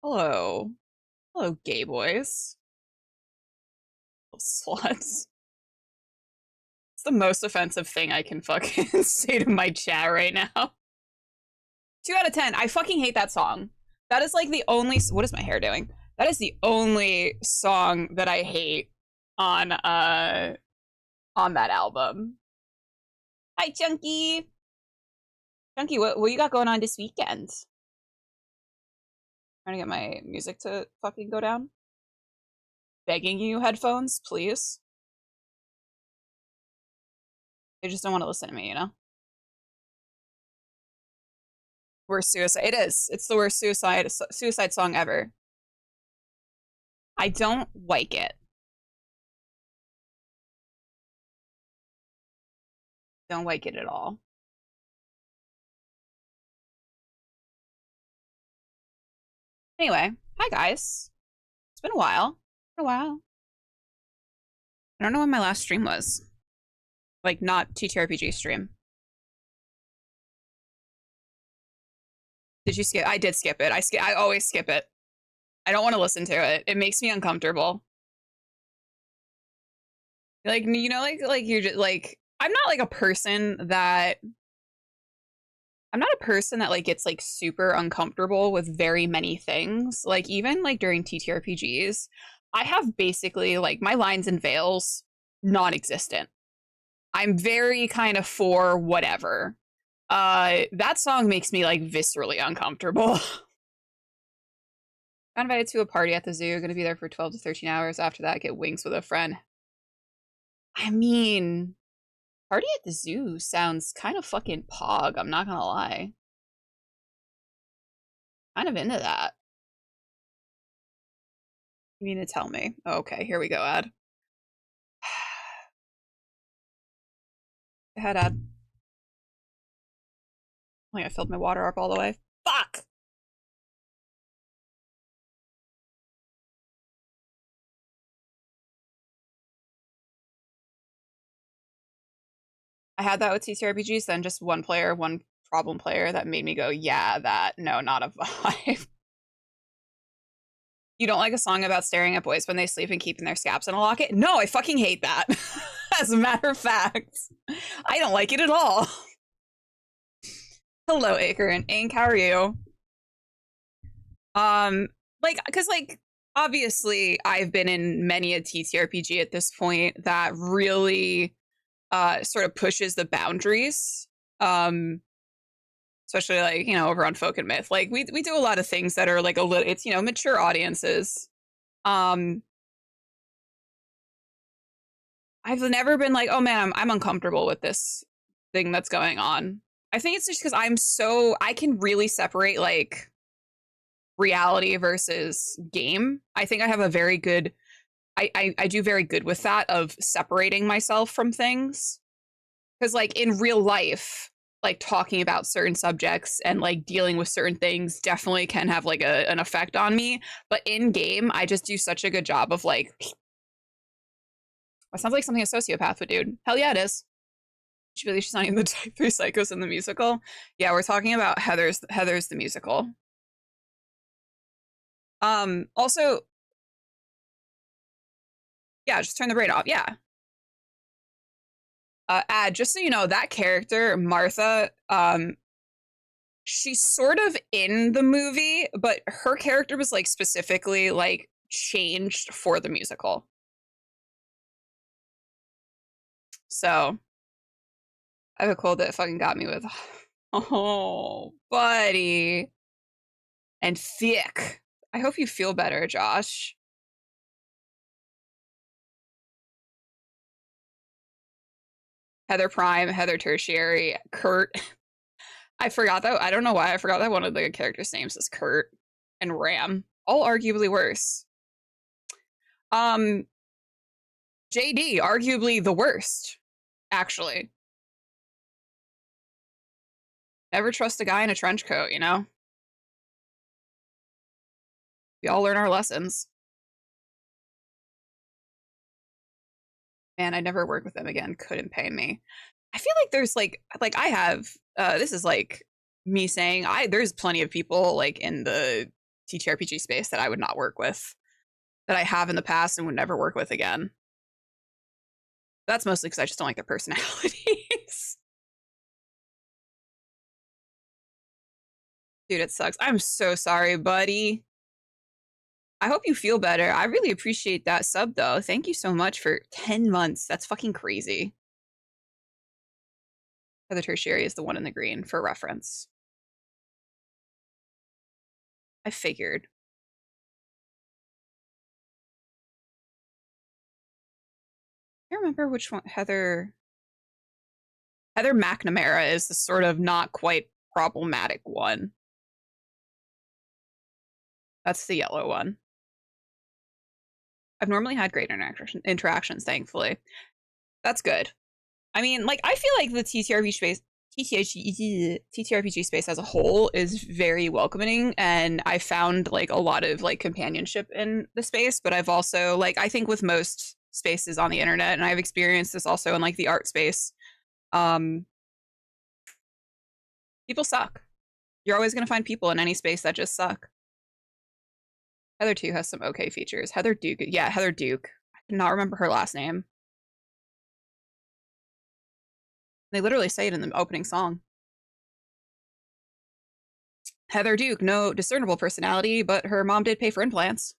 Hello. Hello, gay boys. Sluts. It's the most offensive thing I can fucking say to my chat right now. 2 out of 10. I fucking hate that song. That is like the only. What is my hair doing? That is the only song that I hate on that album. Hi, Chunky. Chunky, what you got going on this weekend? Trying to get my music to fucking go down. Begging you, headphones, please. They just don't want to listen to me, you know? Worst suicide. It is. It's the worst suicide song ever. I don't like it. Don't like it at all. Anyway, hi guys. It's been a while. Been a while. I don't know when my last stream was. Like, not TTRPG stream. Did you skip? I did skip it. I always skip it. I don't want to listen to it. It makes me uncomfortable. Like, you know, like you're just like, I'm not like a person that I'm not a person that like gets like super uncomfortable with very many things. Like even like during TTRPGs, I have basically like my lines and veils non-existent. I'm very kind of for whatever. That song makes me like viscerally uncomfortable. Got invited to a party at the zoo. Gonna be there for 12 to 13 hours. After that, get wings with a friend. I mean, party at the zoo sounds kind of fucking pog. I'm not gonna lie. Kind of into that. You mean to tell me? Okay, here we go, Ad. Go ahead, Ad. I think I filled my water up all the way. Fuck! I had that with TTRPGs, then just one player, one problem player that made me go, yeah, that, no, not a vibe. You don't like a song about staring at boys when they sleep and keeping their scabs in a locket? No, I fucking hate that. As a matter of fact, I don't like it at all. Hello, Acre and Ink, how are you? Like, cause like, obviously I've been in many a TTRPG at this point that really sort of pushes the boundaries. Especially like, you know, over on Folk and Myth. Like we do a lot of things that are like a little, it's, you know, mature audiences. Um I've never been like, oh man, I'm uncomfortable with this thing that's going on. I think it's just because I can really separate like reality versus game. I think I have a very good I do very good with that of separating myself from things. Because like in real life, like talking about certain subjects and like dealing with certain things definitely can have like an effect on me. But in game, I just do such a good job of like that sounds like something a sociopath would do. Hell yeah, it is. She's not even the type 3 psychos in the musical. Yeah, we're talking about Heather's the musical. Also, yeah, just turn the brain off. Yeah. Ad, just so you know, that character, Martha, she's sort of in the movie, but her character was like specifically like changed for the musical. So I have a quote that fucking got me with, oh, buddy. And thick. I hope you feel better, Josh. Heather Prime, Heather Tertiary, Kurt. I forgot that. I don't know why I forgot that one of the characters' names is Kurt and Ram. All arguably worse. Um, JD, arguably the worst, actually. Never trust a guy in a trench coat, you know? We all learn our lessons. Man, I'd never work with them again. Couldn't pay me. I feel like there's like I have this is like me saying there's plenty of people like in the TTRPG space that I would not work with, that I have in the past and would never work with again. That's mostly because I just don't like their personalities. Dude, it sucks. I'm so sorry, buddy. I hope you feel better. I really appreciate that sub, though. Thank you so much for 10 months. That's fucking crazy. The tertiary is the one in the green, for reference. I figured. I can't remember which one. Heather McNamara is the sort of not quite problematic one. That's the yellow one. I've normally had great interactions, thankfully. That's good. I mean, like, I feel like the TTRPG space as a whole is very welcoming, and I found like a lot of like companionship in the space. But I've also, like, I think with most spaces on the internet, and I've experienced this also in like the art space, people suck. You're always going to find people in any space that just suck. Heather too has some okay features. Heather Duke, yeah, Heather Duke. I cannot remember her last name. They literally say it in the opening song. Heather Duke, no discernible personality, but her mom did pay for implants.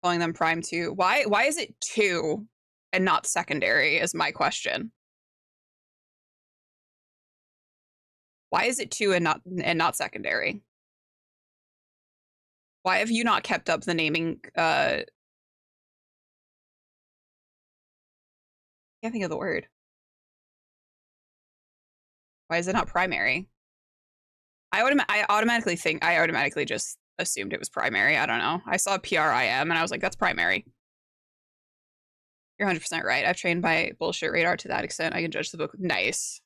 Calling them prime 2. Why is it 2 and not secondary is my question. Why is it 2 and not secondary? Why have you not kept up the naming? Can't think of the word. Why is it not primary? I automatically just assumed it was primary. I don't know. I saw PRIM and I was like, that's primary. You're 100% right. I've trained my bullshit radar to that extent. I can judge the book. Nice.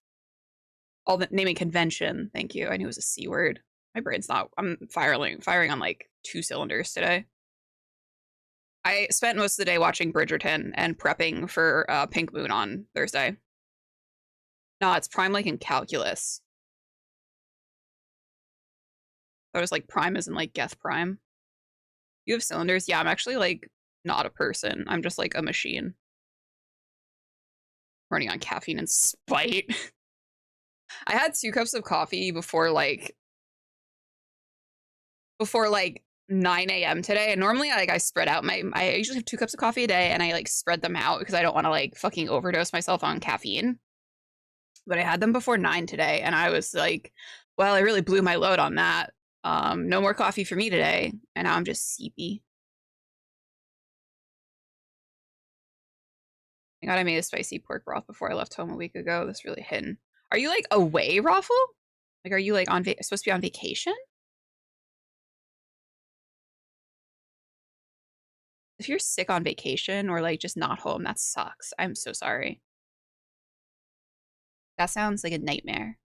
All the naming convention. Thank you. I knew it was a C word. My brain's not. I'm firing on like 2 cylinders today. I spent most of the day watching Bridgerton and prepping for Pink Moon on Thursday. No, it's prime like in calculus. I was like prime as in like Geth prime. You have cylinders? Yeah, I'm actually like not a person. I'm just like a machine. Running on caffeine and spite. I had 2 cups of coffee before like 9 a.m. today, and normally I spread out I usually have 2 cups of coffee a day, and I like spread them out because I don't want to like fucking overdose myself on caffeine. But I had them before 9 today, and I was like, well, I really blew my load on that. No more coffee for me today, and now I'm just sleepy. I God, I made a spicy pork broth before I left home a week ago. That's really hidden. Are you like away, Raffle? Like, are you like supposed to be on vacation? If you're sick on vacation or like just not home, that sucks. I'm so sorry. That sounds like a nightmare.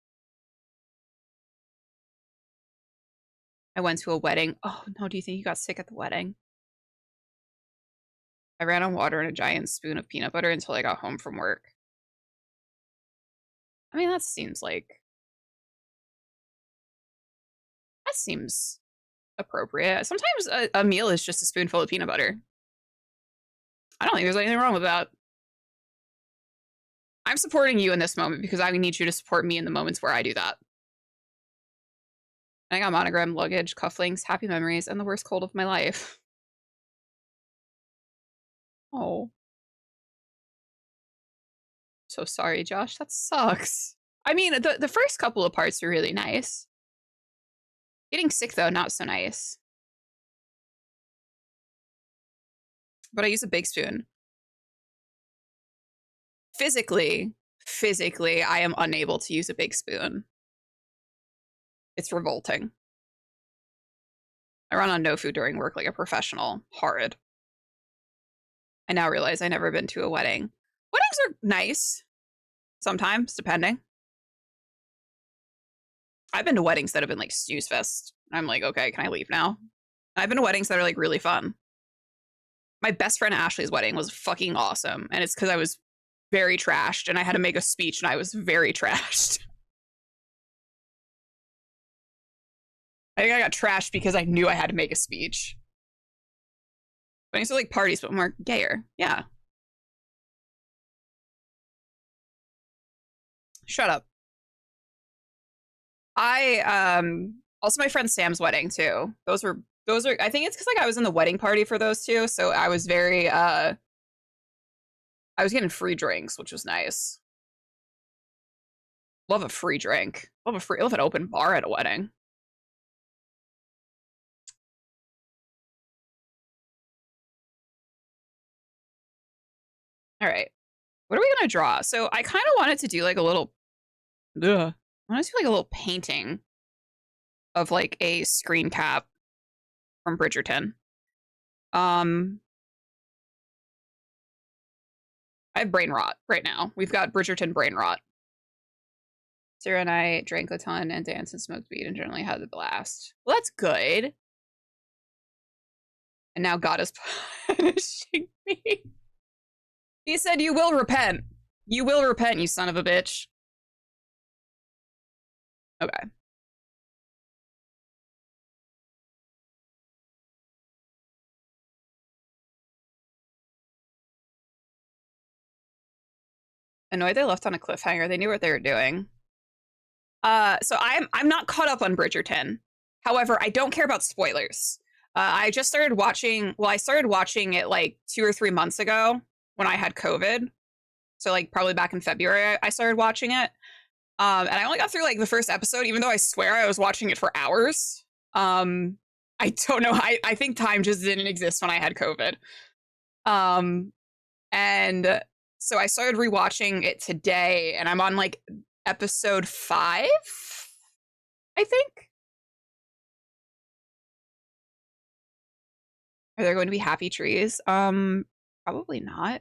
I went to a wedding. Oh no, do you think you got sick at the wedding? I ran on water and a giant spoon of peanut butter until I got home from work. I mean, that seems appropriate. Sometimes a meal is just a spoonful of peanut butter. I don't think there's anything wrong with that. I'm supporting you in this moment because I need you to support me in the moments where I do that. I got monogram, luggage, cufflinks, happy memories, and the worst cold of my life. Oh. So sorry, Josh. That sucks. I mean, the first couple of parts were really nice. Getting sick, though, not so nice. But I use a big spoon. Physically, I am unable to use a big spoon. It's revolting. I run on no food during work like a professional. Horrid. I now realize I've never been to a wedding. Weddings are nice. Sometimes, depending. I've been to weddings that have been like snooze fest. I'm like, okay, can I leave now? I've been to weddings that are like really fun. My best friend Ashley's wedding was fucking awesome. And it's because I was very trashed, and I had to make a speech, and I was very trashed. I think I got trashed because I knew I had to make a speech. But I used to like parties, but more gayer. Yeah. Shut up. Also my friend Sam's wedding too. Those are I think it's because like I was in the wedding party for those two, so I was very I was getting free drinks, which was nice. Love a free drink. Love an open bar at a wedding. All right. What are we gonna draw? So I kind of wanted to do like a little ugh, I wanted to do like a little painting of like a screen cap from Bridgerton. Um I have brain rot right now. We've got Bridgerton brain rot. Sarah and I drank a ton and danced and smoked weed and generally had a blast. Well, that's good. And now God is punishing me. He said, you will repent. You will repent, you son of a bitch. Okay. Annoyed they left on a cliffhanger. They knew what they were doing. So I'm not caught up on Bridgerton. However, I don't care about spoilers. I just started watching. Well, I started watching it like 2 or 3 months ago when I had COVID. So like probably back in February, I started watching it. And I only got through like the first episode, even though I swear I was watching it for hours. I don't know. I think time just didn't exist when I had COVID. And so I started rewatching it today, and I'm on like episode 5, I think. Are there going to be happy trees? Probably not.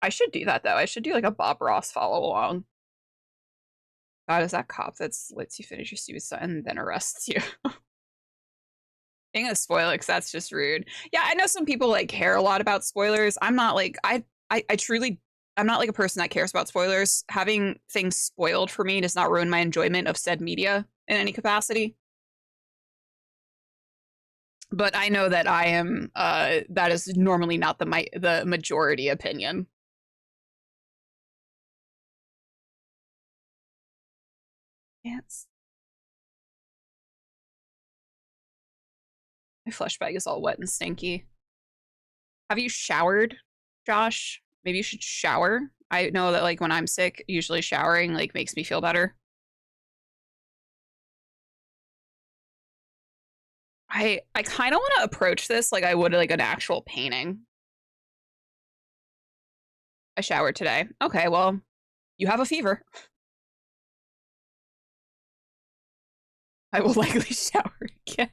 I should do that though. I should do like a Bob Ross follow along. God, is that cop that lets you finish your stupid stuff and then arrests you? I'm gonna spoil it because that's just rude. Yeah, I know some people like care a lot about spoilers. I'm not like I truly I'm not like a person that cares about spoilers. Having things spoiled for me does not ruin my enjoyment of said media in any capacity. But I know that I am that is normally not the majority opinion. Yes. My flesh bag is all wet and stinky. Have you showered, Josh? Maybe you should shower. I know that like when I'm sick, usually showering like makes me feel better. I kind of want to approach this like I would like an actual painting. I showered today. Okay, well, you have a fever. I will likely shower again.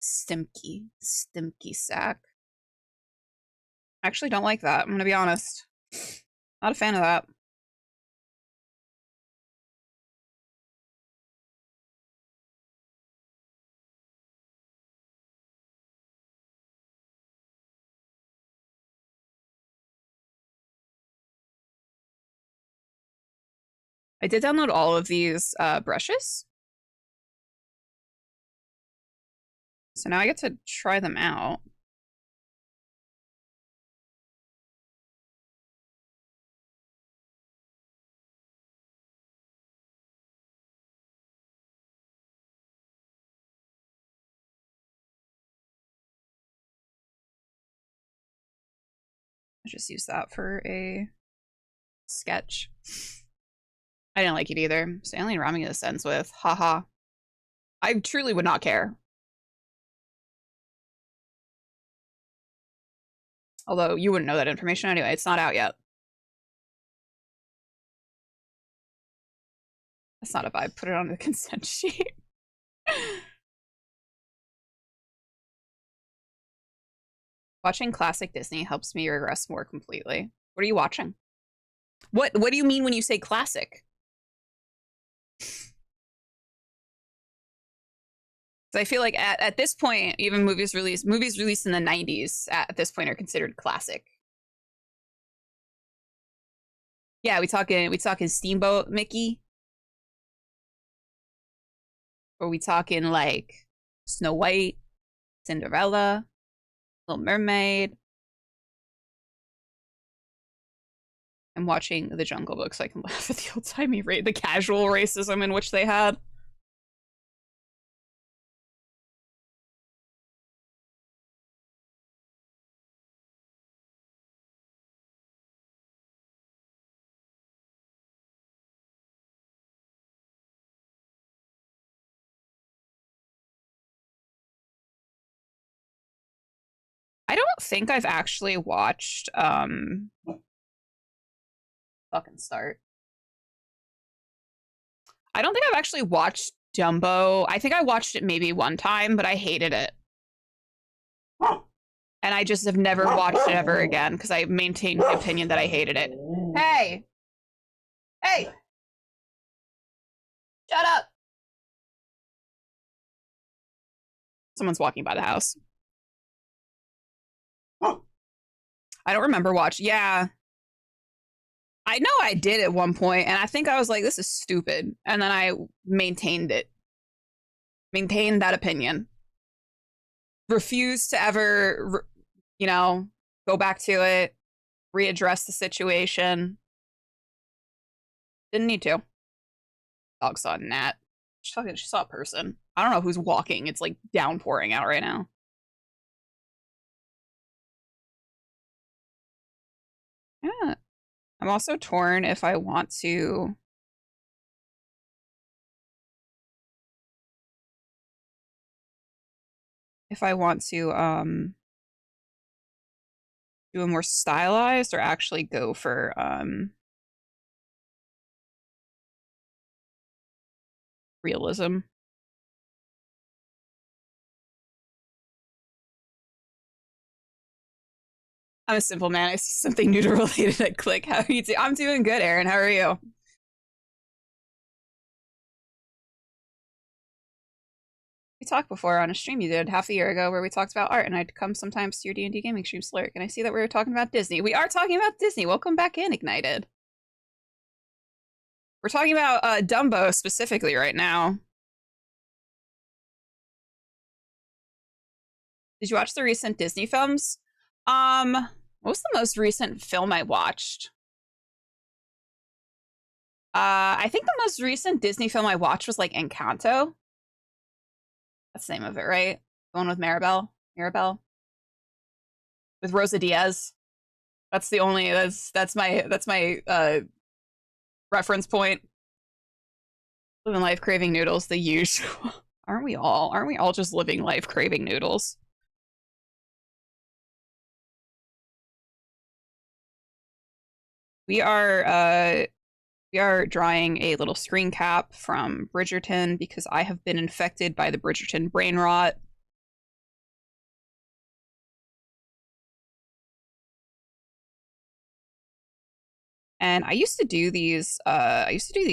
Stimky sack. I actually don't like that. I'm gonna be honest. Not a fan of that. I did download all of these brushes. So now I get to try them out. I just use that for a sketch. I didn't like it either. Stanley and Rami this ends with, haha. I truly would not care. Although you wouldn't know that information anyway. It's not out yet. That's not a vibe. Put it on the consent sheet. Watching classic Disney helps me regress more completely. What are you watching? What do you mean when you say classic? I feel like at this point, even movies released in the 90s at this point are considered classic. Yeah, we talking Steamboat Mickey? Or we talking like Snow White, Cinderella, Little Mermaid? I'm watching The Jungle Book so I can laugh at the old-timey the casual racism in which they had. I don't think I've actually watched fucking start. I don't think I've actually watched Dumbo. I think I watched it maybe one time, but I hated it. And I just have never watched it ever again because I maintained the opinion that I hated it. Hey! Hey! Shut up! Someone's walking by the house. I don't remember watching. Yeah. I know I did at one point, and I think I was like, this is stupid. And then I maintained it. Maintained that opinion. Refused to ever, you know, go back to it, readdress the situation. Didn't need to. Dog saw a gnat. She saw a person. I don't know who's walking. It's like downpouring out right now. Yeah. I'm also torn if I want to do a more stylized or actually go for realism. I'm a simple man. I see something noodle related at Click. How are you doing? I'm doing good, Aaron. How are you? We talked before on a stream you did half a year ago where we talked about art, and I'd come sometimes to your D&D gaming stream, Slurk, and I see that we were talking about Disney. We are talking about Disney. Welcome back in, Ignited. We're talking about Dumbo specifically right now. Did you watch the recent Disney films? What was the most recent film I watched? I think the most recent Disney film I watched was like Encanto. That's the name of it, right? The one with Mirabelle? With Rosa Diaz. That's the only that's my reference point. Living life craving noodles, the usual. Aren't we all just living life craving noodles? We are drawing a little screen cap from Bridgerton because I have been infected by the Bridgerton brain rot. And I used to do these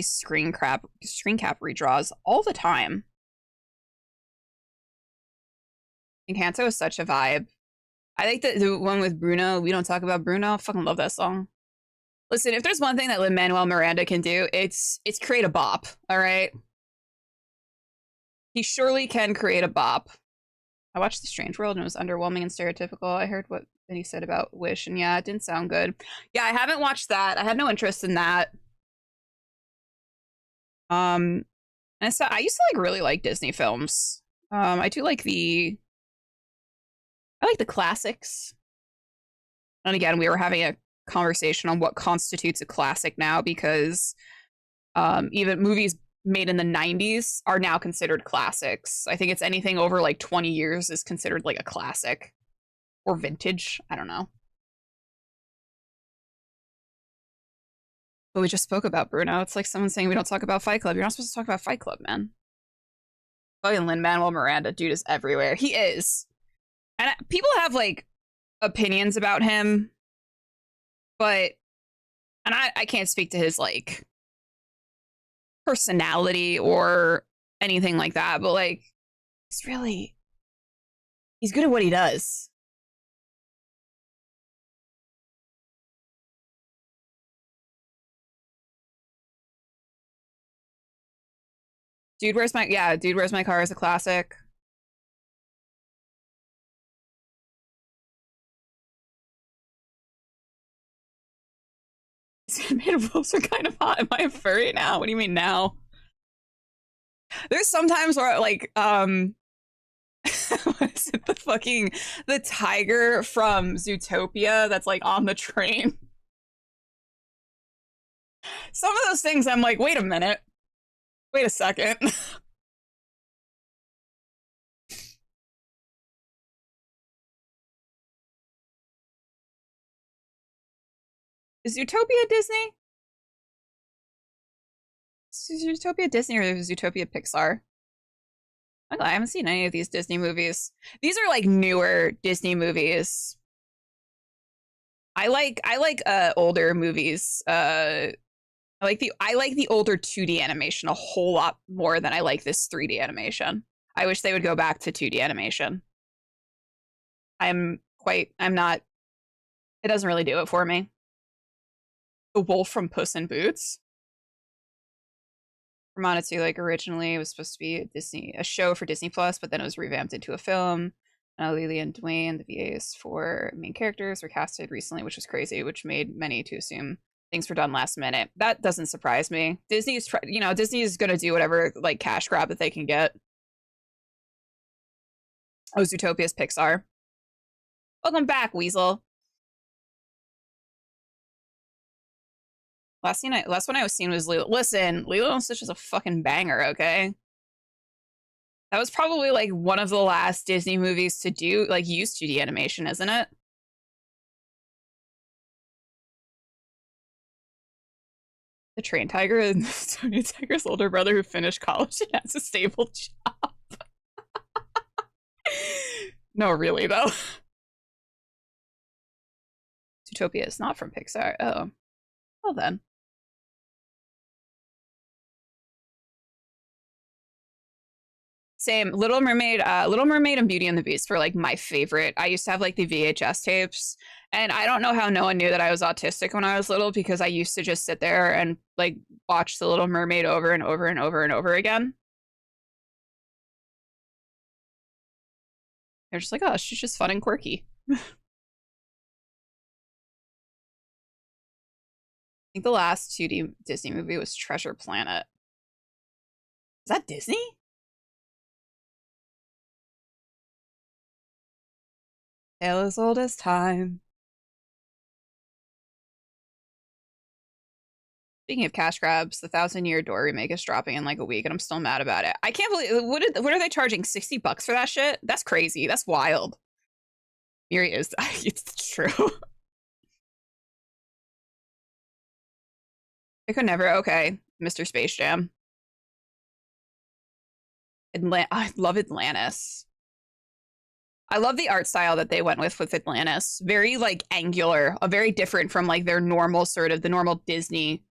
screen cap redraws all the time. Encanto is such a vibe. I like the one with Bruno. We don't talk about Bruno. I fucking love that song. Listen, if there's one thing that Lin-Manuel Miranda can do, it's create a bop, all right? He surely can create a bop. I watched The Strange World and it was underwhelming and stereotypical. I heard what Benny said about Wish, and yeah, it didn't sound good. Yeah, I haven't watched that. I had no interest in that. And so I used to like really like Disney films. I do like the classics. And again, we were having a conversation on what constitutes a classic now because even movies made in the 90s are now considered classics. I think it's anything over like 20 years is considered like a classic or vintage. I don't know. But we just spoke about Bruno. It's like someone saying we don't talk about Fight Club. You're not supposed to talk about Fight Club, man. Fucking Lin-Manuel Miranda, dude is everywhere. He is. And people have like opinions about him, but And I can't speak to his like personality or anything like that, but like he's really he's good at what he does. Dude, where's my car is a classic. Animated wolves are kind of hot. Am I a furry now? What do you mean now? There's sometimes where like what is it, the tiger from Zootopia that's like on the train. Some of those things I'm like, wait a minute. Wait a second. Is Zootopia Disney? Is Zootopia Disney or is Zootopia Pixar? I haven't seen any of these Disney movies. These are like newer Disney movies. I like older movies. I like the older 2D animation a whole lot more than I like this 3D animation. I wish they would go back to 2D animation. I'm not it doesn't really do it for me. The wolf from Puss in Boots. Ramonatsu, like originally it was supposed to be a show for Disney Plus, but then it was revamped into a film. Lily and Dwayne, the VAs for main characters, were casted recently, which was crazy, which made many to assume things were done last minute. That doesn't surprise me. Disney is going to do whatever like cash grab that they can get. Oh, Zootopia's Pixar. Welcome back, Weasel. Last one I was seeing was Lilo. Listen, Lilo and Stitch is a fucking banger, okay? That was probably like one of the last Disney movies to do like use 2D animation, isn't it? The train tiger and Tony Tiger's older brother who finished college and has a stable job. No, really though. Zootopia is not from Pixar. Oh, well then. Same. Little Mermaid and Beauty and the Beast were like my favorite. I used to have like the VHS tapes, and I don't know how no one knew that I was autistic when I was little because I used to just sit there and like watch The Little Mermaid over and over and over and over again. They're just like, oh, she's just fun and quirky. I think the last 2D Disney movie was Treasure Planet. Is that Disney? Tale as old as time. Speaking of cash grabs, the Thousand Year Door remake is dropping in like a week, and I'm still mad about it. I can't believe what are they charging? $60 for that shit? That's crazy. That's wild. Here he is. It's true. I could never. Okay, Mr. Space Jam. I love Atlantis. I love the art style that they went with Atlantis. Very like angular, very different from like their normal sort of the normal Disney,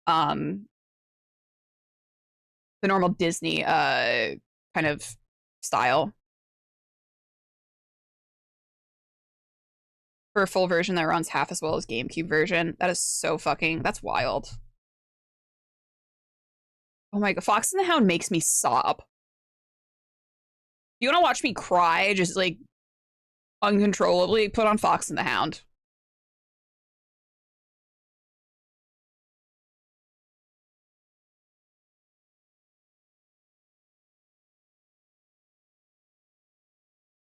um, the normal Disney kind of style. For a full version that runs half as well as GameCube version. That is so fucking that's wild. Oh my god, Fox and the Hound makes me sob. You want to watch me cry, just like uncontrollably, put on Fox and the Hound.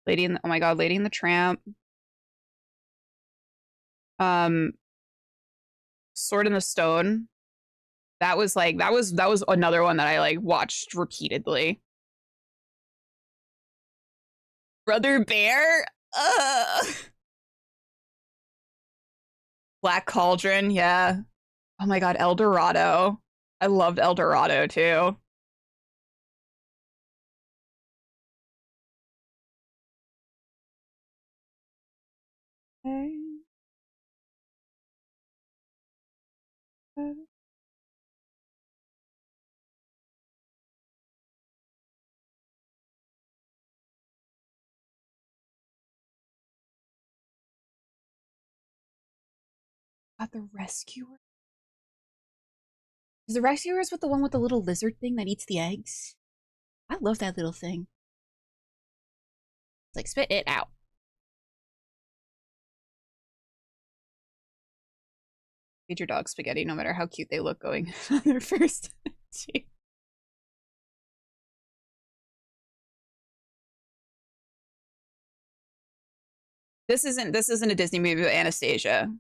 Oh my god, Lady and the Tramp. Um, Sword in the Stone. That was another one that I like watched repeatedly. Brother Bear. Black Cauldron. Yeah. Oh my god, El Dorado. I loved El Dorado too. Okay. Got the rescuer. Is the rescuers with the one with the little lizard thing that eats the eggs? I love that little thing. It's like, spit it out. Feed your dog spaghetti no matter how cute they look going on their first. This isn't a Disney movie, but Anastasia.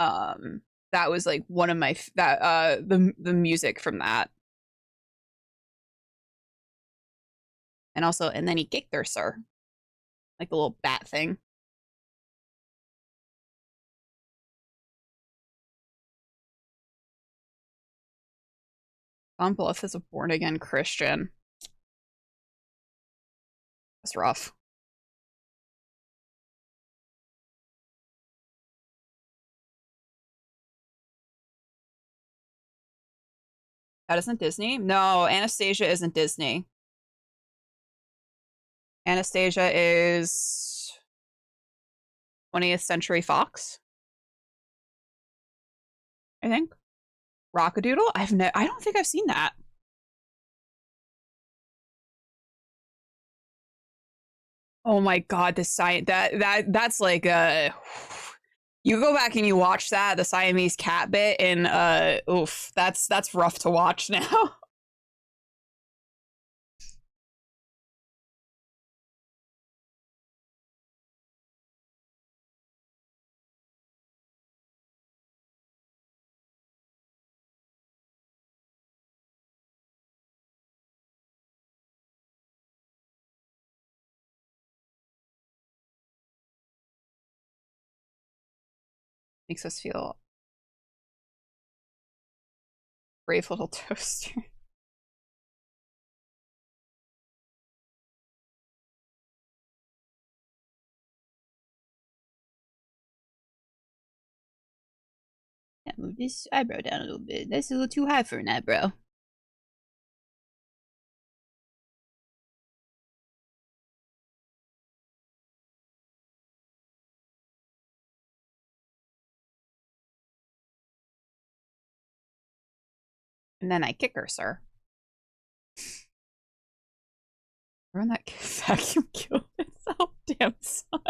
Um, that was like one of my that the music from that, and also and then he kicked her, sir, like the little bat thing. Tom Bluth is a born again Christian. That's rough. That isn't Disney. No, Anastasia isn't Disney. Anastasia is 20th Century Fox, I think. Rockadoodle? I don't think I've seen that. Oh my god, the science that's like you go back and you watch that, the Siamese cat bit, and oof, that's rough to watch now. Makes us feel brave little toaster. Yeah, move this eyebrow down a little bit. That's a little too high for an eyebrow. And then I kick her, sir. Run that vacuum killed itself, damn son.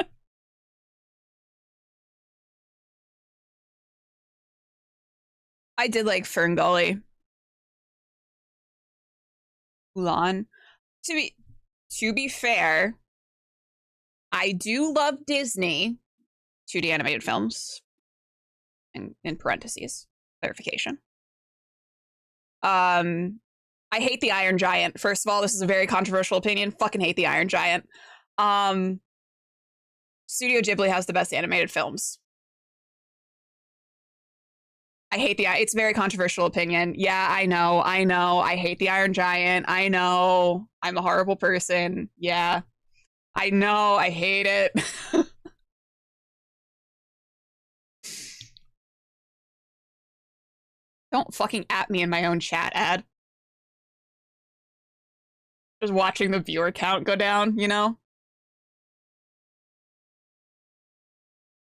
I did like Ferngully. Mulan. To be to be fair, I do love Disney 2D animated films. In parentheses, clarification. I hate the Iron Giant. First of all, this is a very controversial opinion. Fucking hate the Iron Giant. Um, Studio Ghibli has the best animated films. I hate the. It's a very controversial opinion. Yeah, I know. I know. I hate the Iron Giant. I know. I'm a horrible person. Yeah, I know. I hate it. Don't fucking at me in my own chat ad. Just watching the viewer count go down, you know?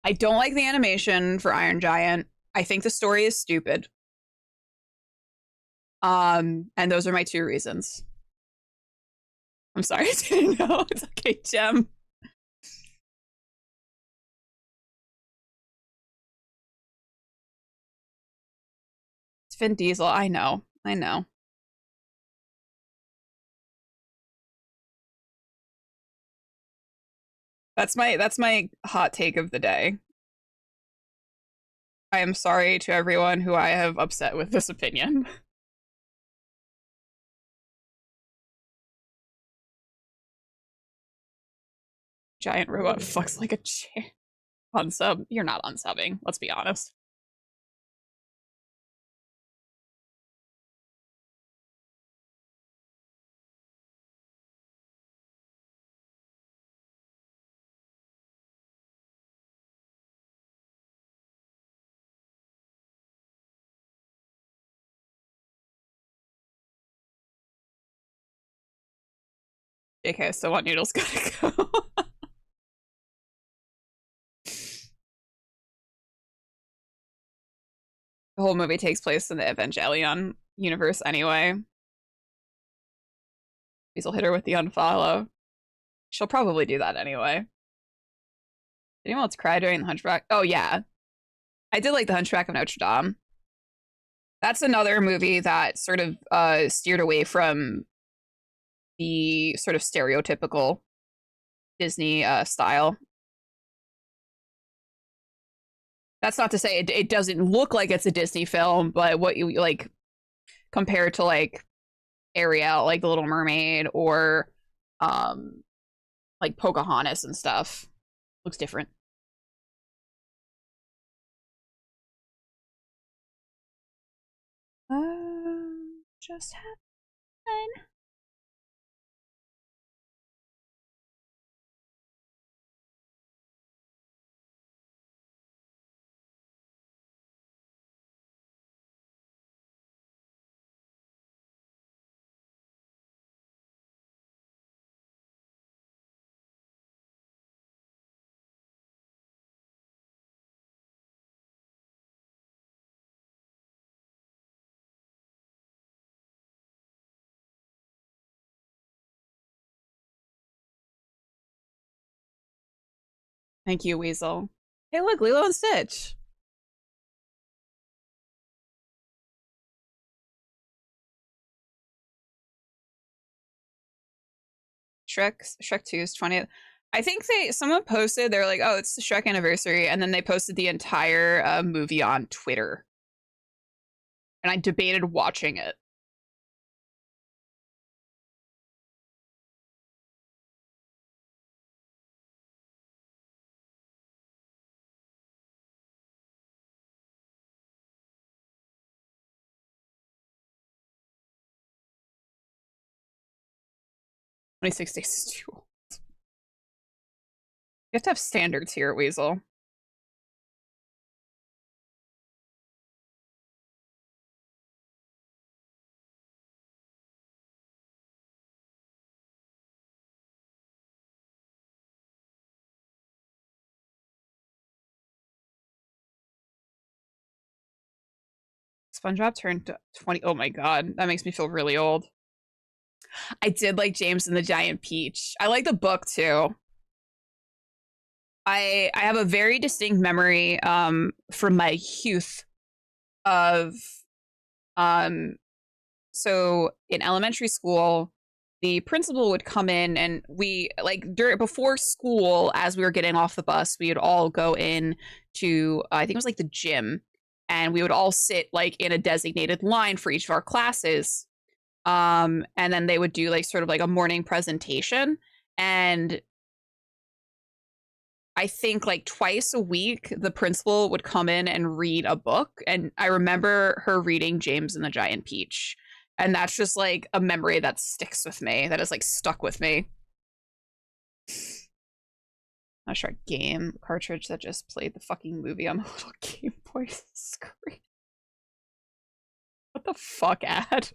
I don't like the animation for Iron Giant. I think the story is stupid. And those are my two reasons. I'm sorry, I didn't know. It's okay, Gem. It's Vin Diesel. I know. I know. That's my hot take of the day. I am sorry to everyone who I have upset with this opinion. Giant robot fucks like a chair. Unsub. You're not unsubbing. Let's be honest. JK, so what noodles gotta go. The whole movie takes place in the Evangelion universe anyway. Weasel hit her with the unfollow. She'll probably do that anyway. Did anyone else cry during the Hunchback? Oh yeah, I did like the Hunchback of Notre Dame. That's another movie that sort of steered away from the sort of stereotypical Disney style. That's not to say it doesn't look like it's a Disney film, but what you like compared to like Ariel, like The Little Mermaid, or um like Pocahontas and stuff, looks different. Just have fun. Thank you, Weasel. Hey, look, Lilo and Stitch. Shrek 2 is 20th. I think someone posted they're like, oh, it's the Shrek anniversary, and then they posted the entire movie on Twitter, and I debated watching it. '26 Days is too old. You have to have standards here at Weasel. SpongeBob turned 20. Oh my god, that makes me feel really old. I did like James and the Giant Peach. I like the book too. I have a very distinct memory from my youth of um so in elementary school the principal would come in and we like during before school as we were getting off the bus we would all go in to I think it was like the gym and we would all sit like in a designated line for each of our classes and then they would do like sort of like a morning presentation and I think like twice a week, the principal would come in and read a book. And I remember her reading James and the Giant Peach. And that's just like a memory that sticks with me, that is like stuck with me. Not sure, game cartridge that just played the fucking movie on the little Game Boy screen. What the fuck, ad?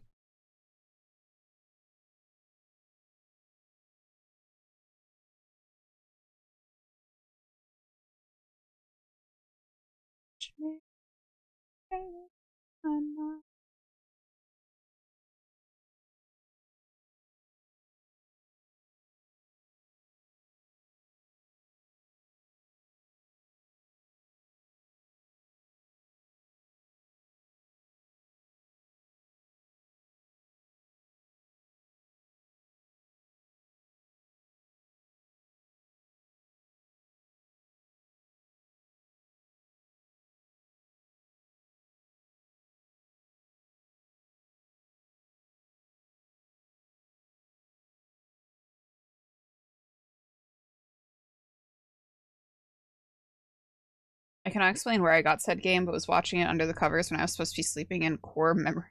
I cannot explain where I got said game, but was watching it under the covers when I was supposed to be sleeping in core memory.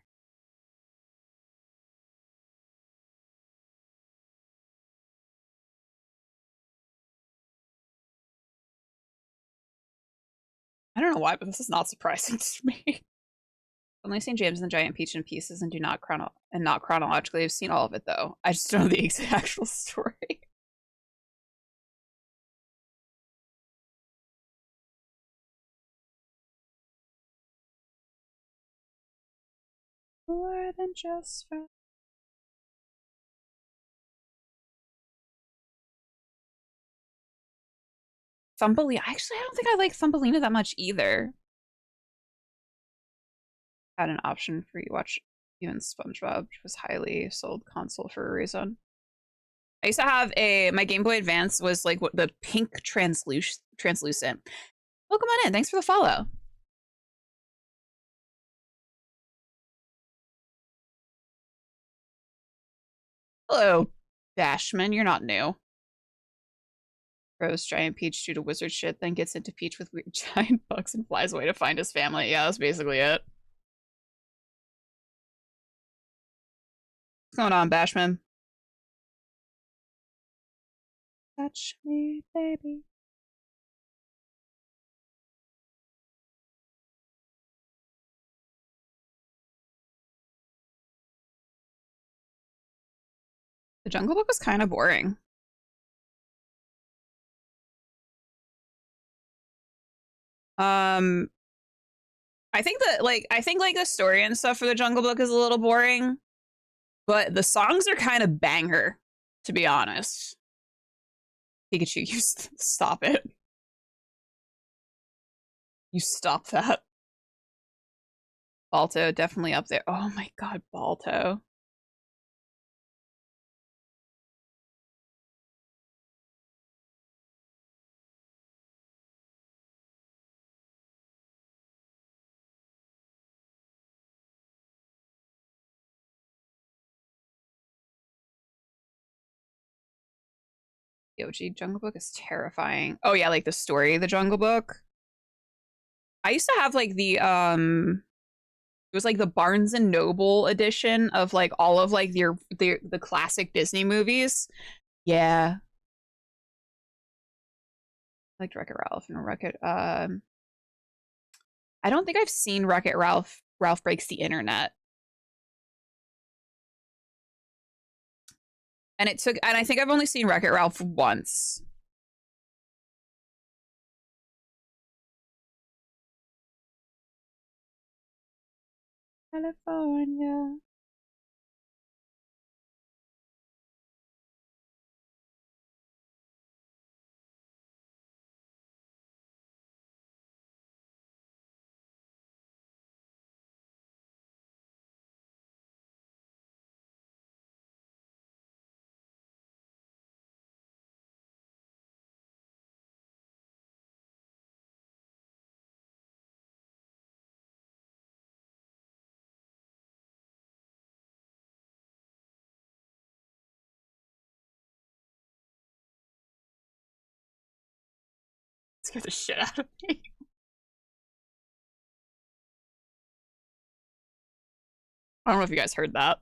I don't know why, but this is not surprising to me. only seen James and the Giant Peach in pieces and not chronologically. I've seen all of it though. I just don't know the actual story. More than just friends. Thumbelina. Actually, I don't think I like Thumbelina that much either. Had an option for you watch even SpongeBob, which was highly sold console for a reason. I used to have my Game Boy Advance was like what the pink translucent. Welcome on in. Thanks for the follow. Hello, Dashman. You're not new. Rose Giant Peach due to wizard shit, then gets into Peach with weird giant bugs and flies away to find his family. Yeah, that's basically it. What's going on, Bashman? Touch me, baby. The Jungle Book was kind of boring. Um, I think like the story and stuff for the Jungle Book is a little boring, but the songs are kind of banger, to be honest. Pikachu, you stop it. You stop that. Balto definitely up there. Oh my god, Balto. The OG Jungle Book is terrifying. Oh yeah, like the story of the Jungle Book. I used to have like it was like the Barnes and Noble edition of like all of like the classic Disney movies. Yeah. I liked Wreck-It Ralph and Wreck-It I don't think I've seen Wreck-It Ralph Breaks the Internet. And I think I've only seen Wreck-It Ralph once. California. Scared the shit out of me. I don't know if you guys heard that.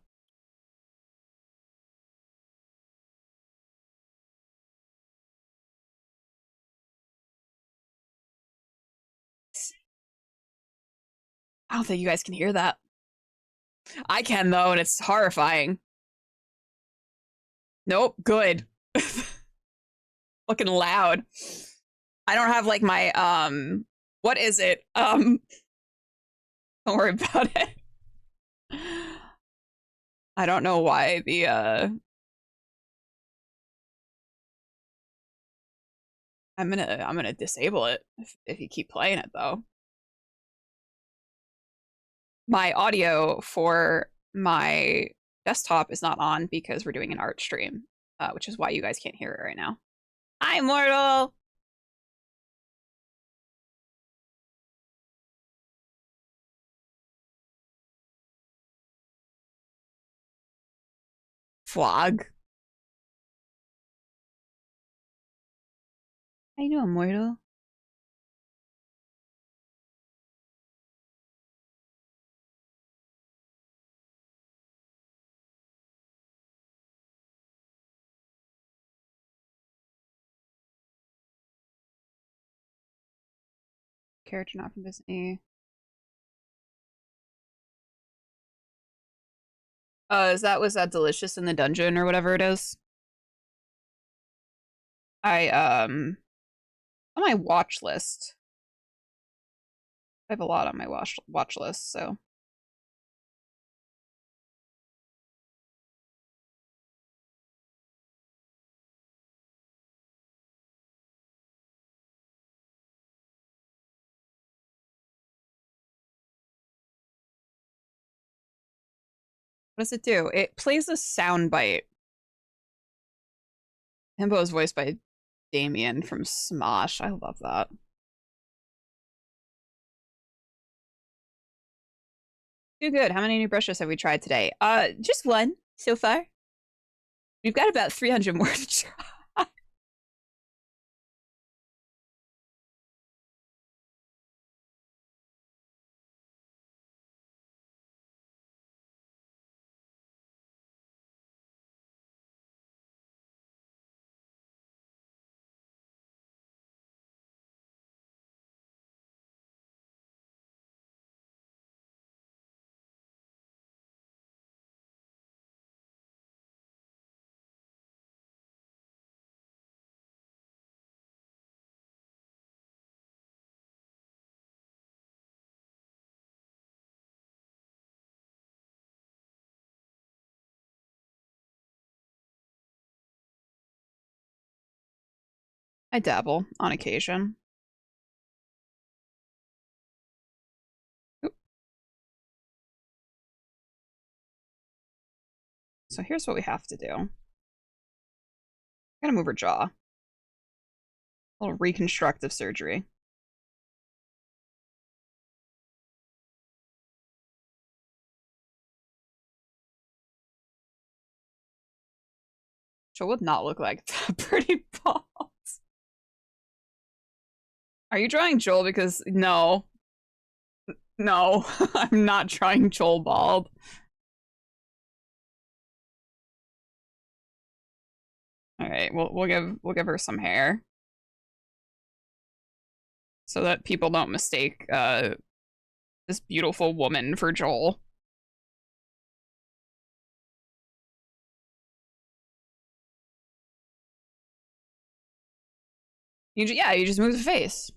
I don't think you guys can hear that. I can though, and it's horrifying. Nope, good. Looking loud. I don't have like my what is it? Don't worry about it. I don't know why the I'm gonna disable it if you keep playing it though. My audio for my desktop is not on because we're doing an art stream, which is why you guys can't hear it right now. Hi, Mortal. Flog. I know, Mortal. Character not from Disney. Was that delicious in the dungeon or whatever it is? I on my watch list. I have a lot on my watch list, so what does it do? It plays a sound bite. Himbo is voiced by Damien from Smosh. I love that. Too good. How many new brushes have we tried today? Just one so far. We've got about 300 more to try. I dabble on occasion. Oop. So here's what we have to do. I'm gonna move her jaw. A little reconstructive surgery. She'll would not look like that pretty bald. Are you drawing Joel? Because no. No, I'm not drawing Joel bald. All right, we'll give her some hair so that people don't mistake this beautiful woman for Joel. Yeah, you just move the face.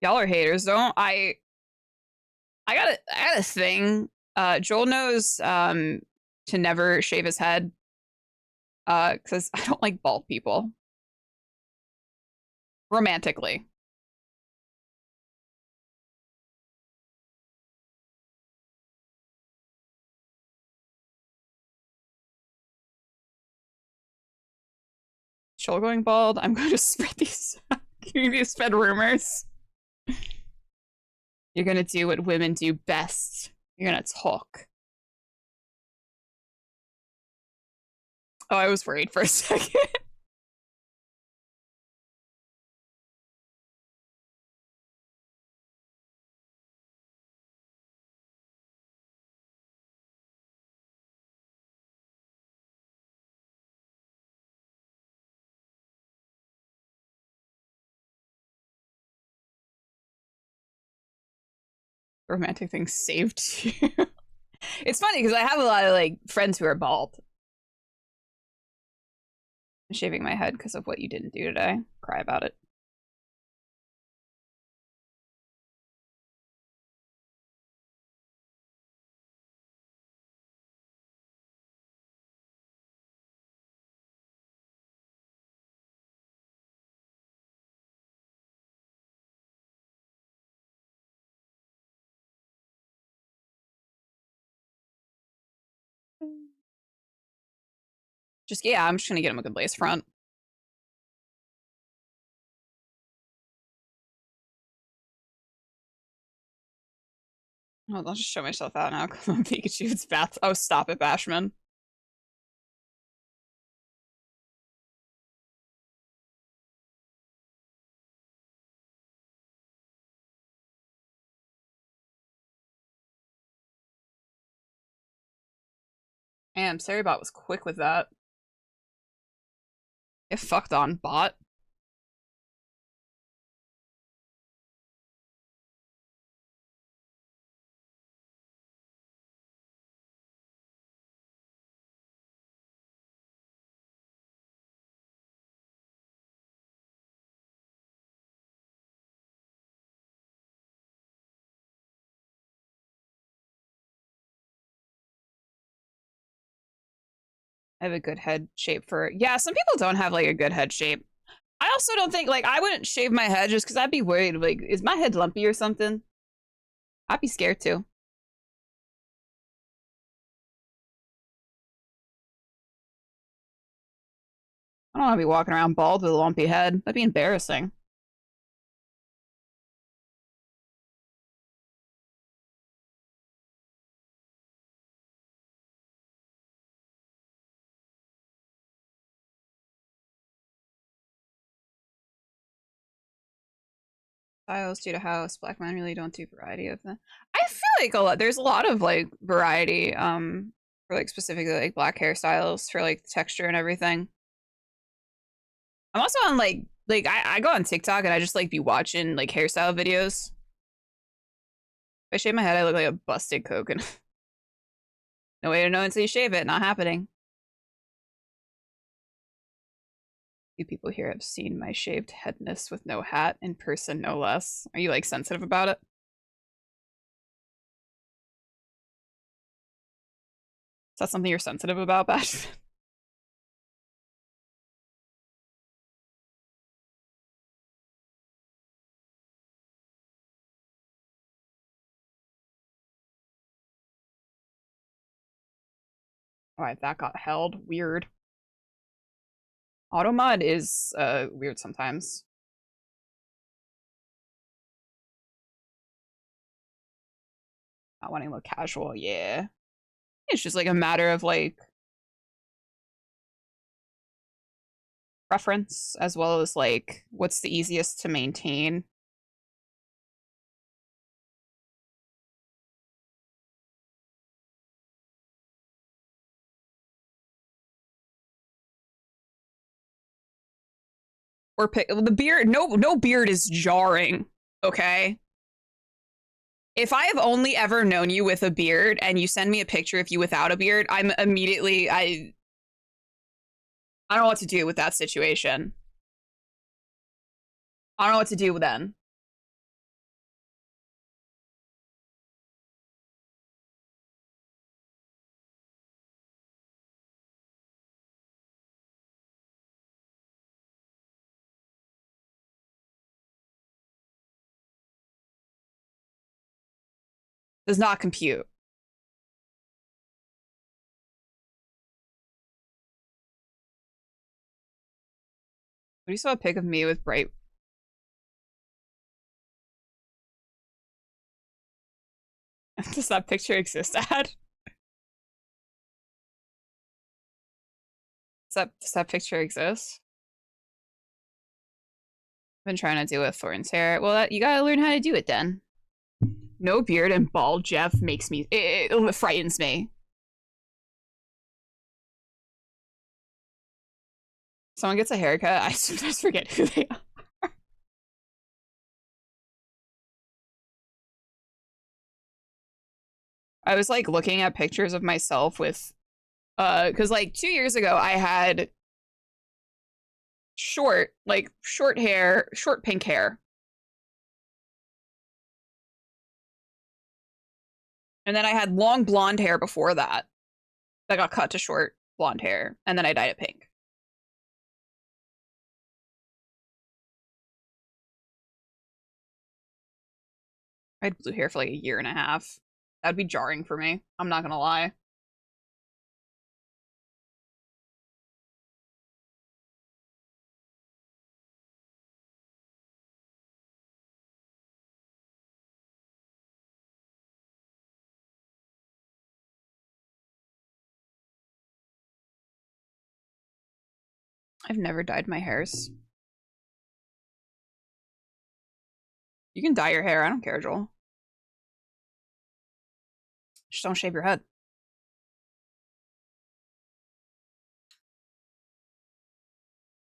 Y'all are haters, don't I got a thing. Joel knows to never shave his head. Because I don't like bald people. Romantically. Joel going bald. I'm going to spread these spread rumors. You're gonna do what women do best. You're gonna talk. Oh, I was worried for a second. Romantic things saved you. It's funny because I have a lot of like friends who are bald. I'm shaving my head because of what you didn't do today. Cry about it. Just yeah, I'm just gonna get him a good lace front. Oh, I'll just show myself out now because I'm Pikachu's bath. Oh, stop it, Bashman. Damn, Saribot was quick with that. Get fucked on, bot. I have a good head shape for, yeah, some people don't have like a good head shape. I also don't think, like, I wouldn't shave my head just because I'd be worried, like, is my head lumpy or something? I'd be scared too. I don't want to be walking around bald with a lumpy head. That'd be embarrassing. Styles due to house. Black men really don't do variety of them. I feel like there's a lot of like variety, for like specifically like black hairstyles for like texture and everything. I'm also on like I go on TikTok and I just like be watching like hairstyle videos. If I shave my head, I look like a busted coconut. No way to know until you shave it. Not happening. Few people here have seen my shaved headness with no hat in person, no less. Are you like sensitive about it? Is that something you're sensitive about, Bash? Alright, that got held. Weird. Automod is weird sometimes. Not wanting to look casual, yeah. It's just like a matter of like preference as well as like what's the easiest to maintain. Or pick the beard. No beard is jarring. Okay. If I have only ever known you with a beard and you send me a picture of you without a beard, I'm immediately I don't know what to do with that situation. I don't know what to do then. Does not compute. What do you saw a pic of me with bright? Does that picture exist, Ad? Does that picture exist? I've been trying to do with Thorn's hair. Well, you gotta learn how to do it then. No beard and bald Jeff makes me it frightens me. Someone gets a haircut, I sometimes forget who they are. I was like looking at pictures of myself with because like 2 years ago I had short hair, short pink hair. And then I had long blonde hair before that. That got cut to short blonde hair. And then I dyed it pink. I had blue hair for like a year and a half. That'd be jarring for me. I'm not gonna lie. I've never dyed my hairs. You can dye your hair. I don't care, Joel. Just don't shave your head.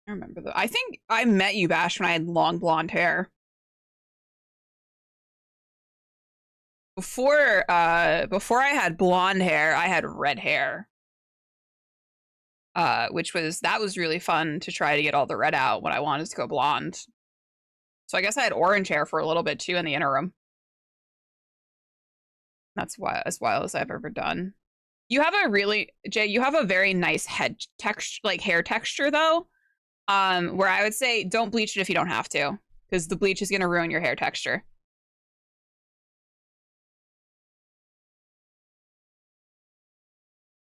I remember that. I think I met you, Bash, when I had long blonde hair. Before I had blonde hair, I had red hair. Which was really fun to try to get all the red out when I wanted to go blonde. So I guess I had orange hair for a little bit too in the interim. That's why as wild as I've ever done. You have a really Jay, you have a very nice head texture, like hair texture though. Where I would say don't bleach it if you don't have to, because the bleach is gonna ruin your hair texture.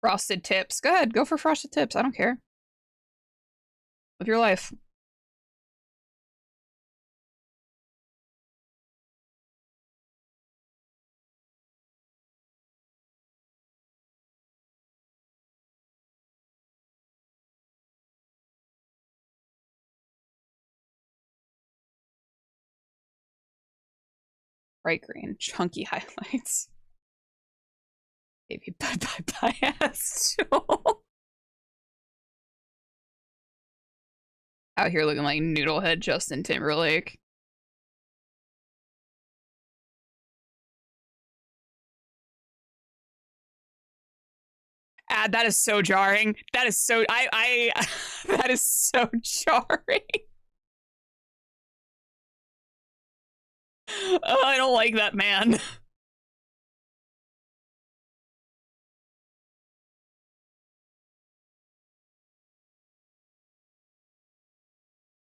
Frosted tips. Go ahead, go for frosted tips. I don't care. Live your life. Bright green, chunky highlights. Baby bye ass. Out here looking like noodlehead Justin Timberlake. That is so jarring. That is so I that is so jarring. Oh, I don't like that man.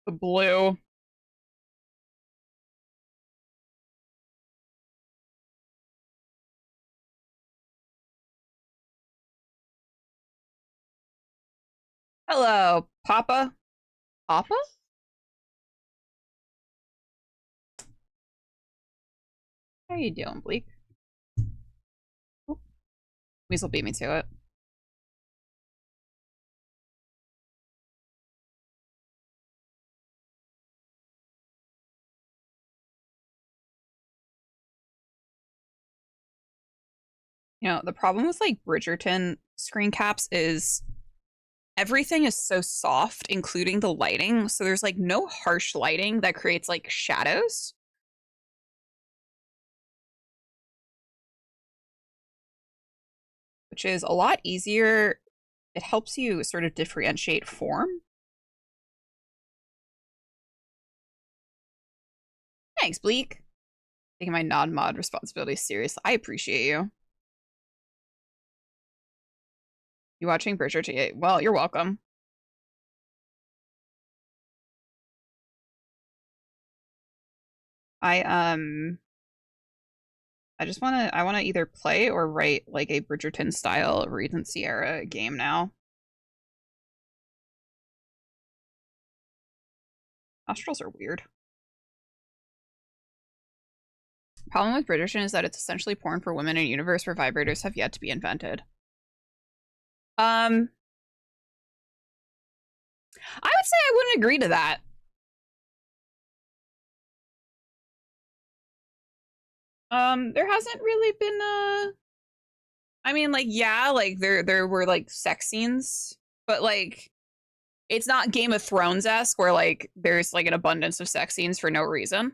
The blue. Hello, Papa. Papa? How you doing, Bleak? Oh, Weasel beat me to it. You know, the problem with like Bridgerton screen caps is everything is so soft, including the lighting. So there's like no harsh lighting that creates like shadows. Which is a lot easier. It helps you sort of differentiate form. Thanks, Bleak. Taking my non-mod responsibilities serious. I appreciate you. You watching Bridgerton? Well, you're welcome. I I just I wanna either play or write like a Bridgerton style Regency era game now. Nostrils are weird. Problem with Bridgerton is that it's essentially porn for women in a universe where vibrators have yet to be invented. I would say I wouldn't agree to that. There hasn't really been I mean, like, yeah, like there were like sex scenes, but like it's not Game of Thrones-esque where like there's like an abundance of sex scenes for no reason.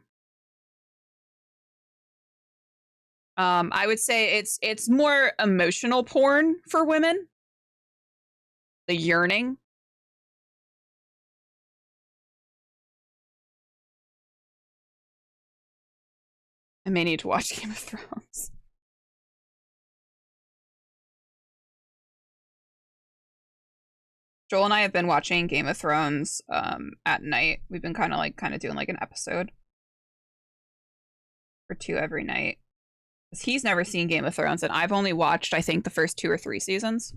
I would say it's more emotional porn for women. The yearning. I may need to watch Game of Thrones. Joel and I have been watching Game of Thrones at night. We've been kind of doing like an episode or two every night. Because he's never seen Game of Thrones, and I've only watched, I think, the first 2 or 3 seasons.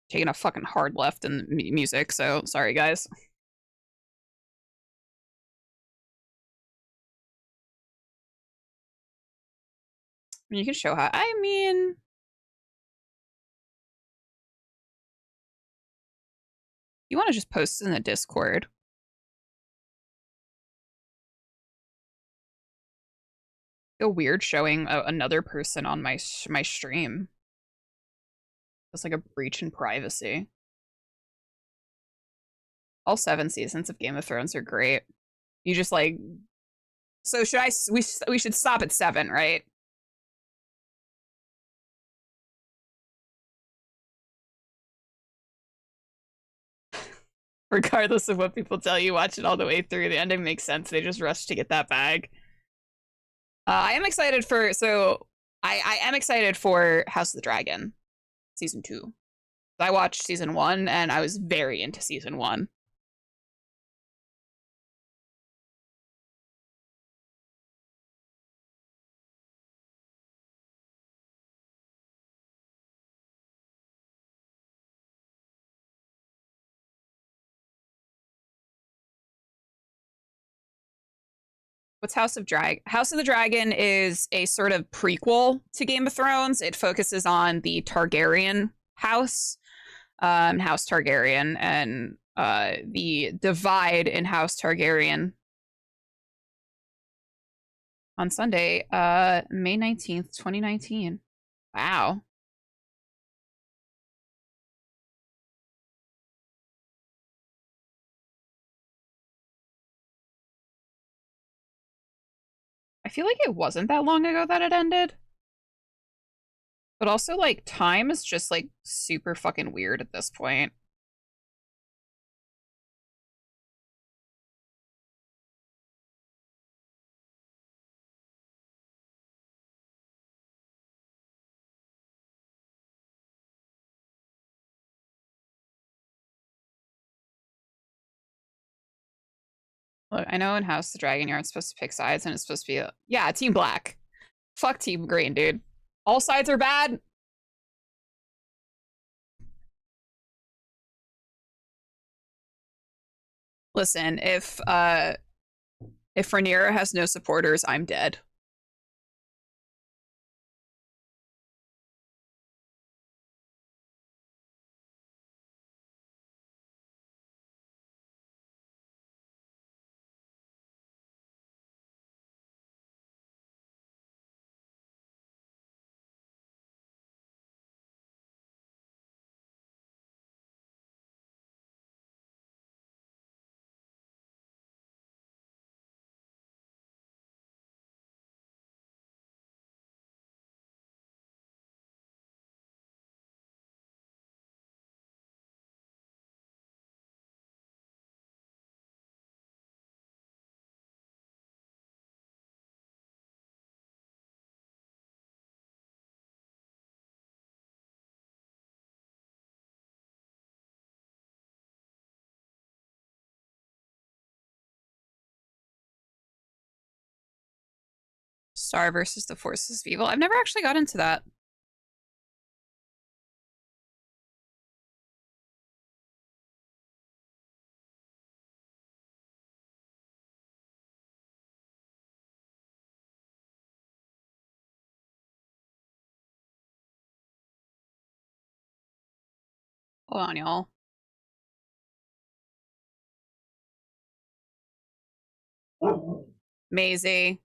Taking a fucking hard left in music, so sorry, guys. You can show how. I mean, you want to just post in the Discord. Feel weird showing another person on my stream. It's like a breach in privacy. All 7 seasons of Game of Thrones are great. You just like So should I? We should stop at 7, right? Regardless of what people tell you, watch it all the way through. The ending makes sense. They just rushed to get that bag. I am excited for I am excited for House of the Dragon season 2. I watched season 1 and I was very into season 1. What's House of Drag? House of the Dragon is a sort of prequel to Game of Thrones. It focuses on the Targaryen house, House Targaryen, and the divide in House Targaryen on Sunday, May 19th, 2019. Wow. I feel like it wasn't that long ago that it ended. But also, like, time is just, like, super fucking weird at this point. Look, I know in House of the Dragon, you aren't supposed to pick sides, and it's supposed to be, yeah, Team Black. Fuck Team Green, dude. All sides are bad. Listen, if Rhaenyra has no supporters, I'm dead. Star versus the forces of evil. I've never actually got into that. Hold on, y'all. Maisie.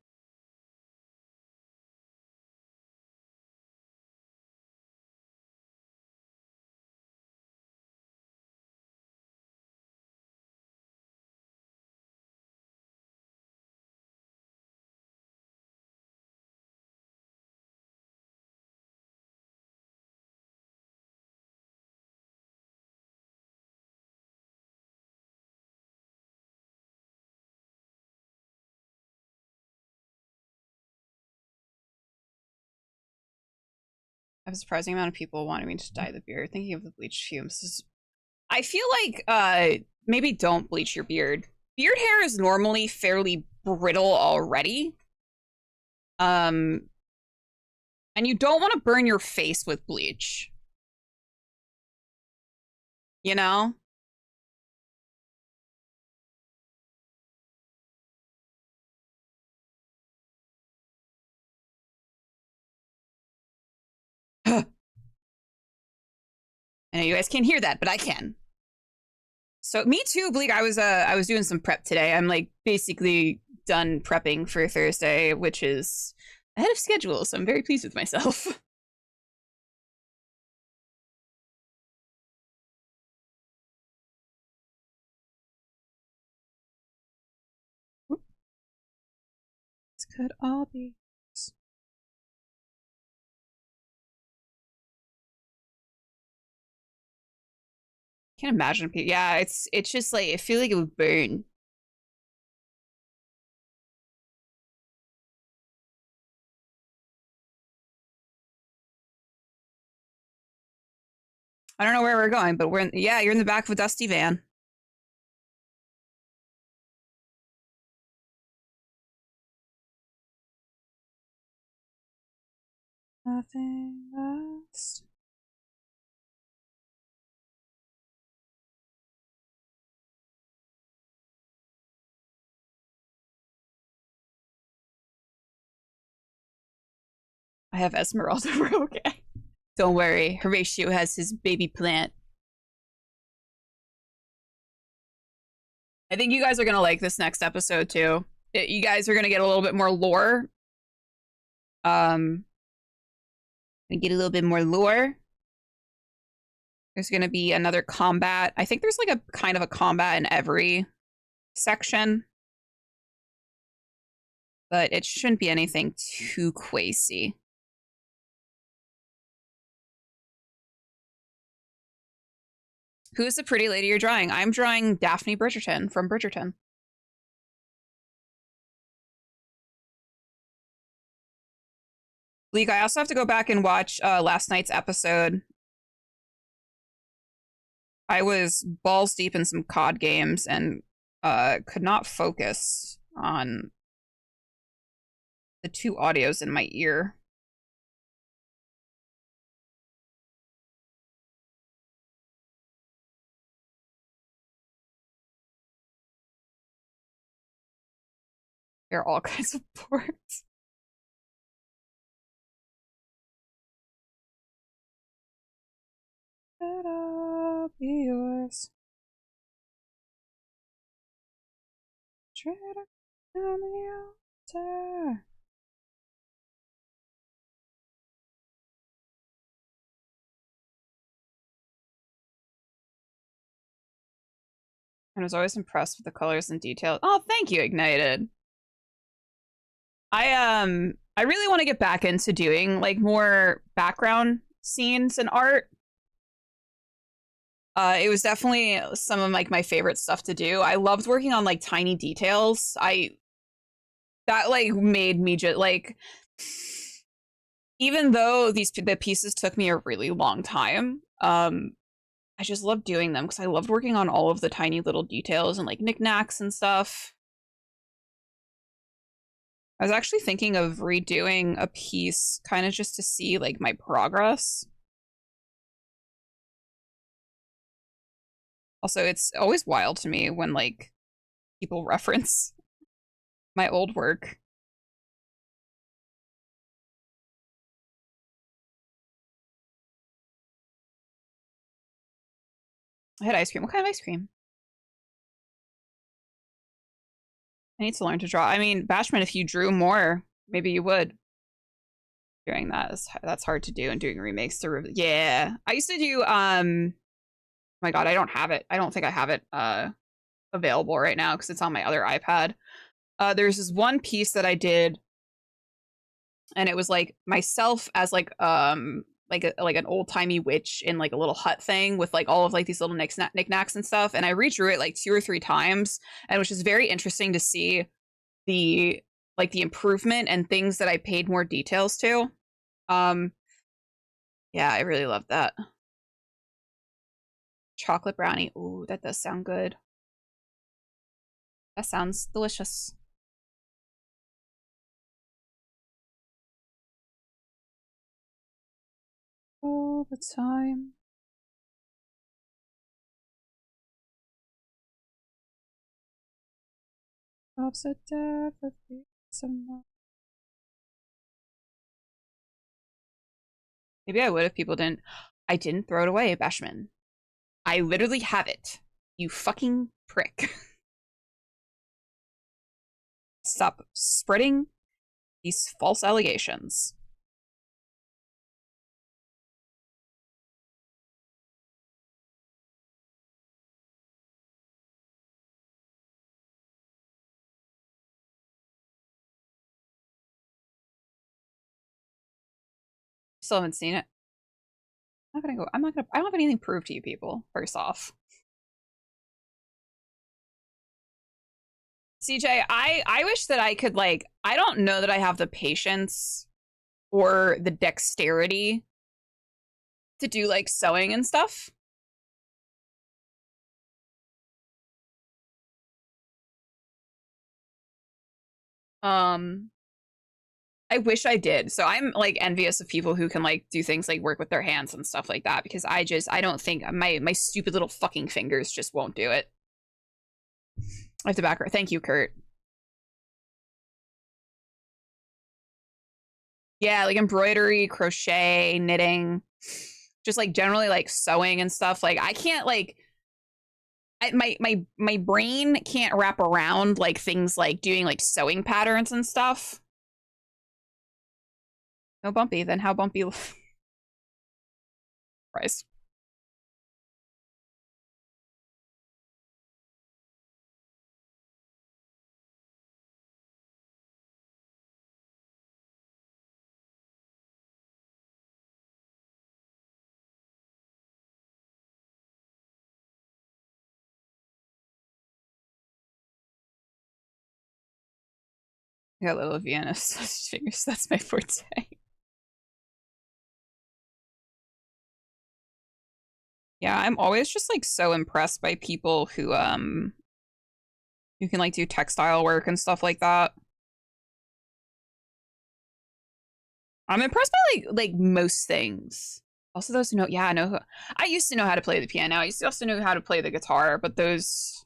I have a surprising amount of people wanting me to dye the beard, thinking of the bleach fumes. I feel like maybe don't bleach your beard. Beard hair is normally fairly brittle already. Um and you don't want to burn your face with bleach. You know? I know you guys can't hear that, but I can. So me too, Bleak. I was doing some prep today. I'm like basically done prepping for Thursday, which is ahead of schedule, so I'm very pleased with myself. This could all be. Can't imagine people. Yeah, it's just like I feel like it would burn. I don't know where we're going, but we're in. Yeah, you're in the back of a dusty van. Nothing lost. I have Esmeralda. We're okay. Don't worry. Horatio has his baby plant. I think you guys are gonna like this next episode too. You guys are gonna get a little bit more lore. Gonna get a little bit more lore. There's gonna be another combat. I think there's like a kind of a combat in every section, but it shouldn't be anything too crazy. Who's the pretty lady you're drawing? I'm drawing Daphne Bridgerton from Bridgerton. League, I also have to go back and watch last night's episode. I was balls deep in some COD games and could not focus on the two audios in my ear. There are all kinds of ports. Could all be yours. Tread on the altar. I was always impressed with the colors and details. Oh, thank you, Ignited. I really want to get back into doing like more background scenes and art. It was definitely some of like my favorite stuff to do. I loved working on like tiny details. That like made me just like even though the pieces took me a really long time, I just loved doing them because I loved working on all of the tiny little details and like knickknacks and stuff. I was actually thinking of redoing a piece kind of just to see like my progress. Also, it's always wild to me when like people reference my old work. I had ice cream. What kind of ice cream? I need to learn to draw. I mean, Bashman, if you drew more, maybe you would. Doing that is that's hard to do, and doing remakes to yeah. I used to do oh my god, I don't have it. I don't think I have it available right now because it's on my other iPad. There's this one piece that I did, and it was like myself as like like an old timey witch in like a little hut thing with like all of like these little knickknacks and stuff. And I redrew it like 2 or 3 times, and which is very interesting to see the like the improvement and things that I paid more details to. Um, yeah, I really love that. Chocolate brownie. Ooh, that does sound good. That sounds delicious. All the time. Loves a death of someone. Maybe I would if people didn't. I didn't throw it away, Bashman. I literally have it. You fucking prick. Stop spreading these false allegations. Still haven't seen it. I'm not gonna go. I'm not gonna. I don't have anything to prove to you people. First off, CJ, I wish that I could like. I don't know that I have the patience or the dexterity to do like sewing and stuff. Um, I wish I did. So I'm like envious of people who can like do things like work with their hands and stuff like that because I don't think my stupid little fucking fingers just won't do it. I have to back her. Thank you, Kurt. Yeah, like embroidery, crochet, knitting, just like generally like sewing and stuff. Like I can't like my brain can't wrap around like things like doing like sewing patterns and stuff. No bumpy, then how bumpy? Christ. I got little Vienna fingers. That's my forte. Yeah, I'm always just like so impressed by people who can like do textile work and stuff like that. I'm impressed by like most things. Also, those who know, yeah, I know. I used to know how to play the piano. I used to also know how to play the guitar, but those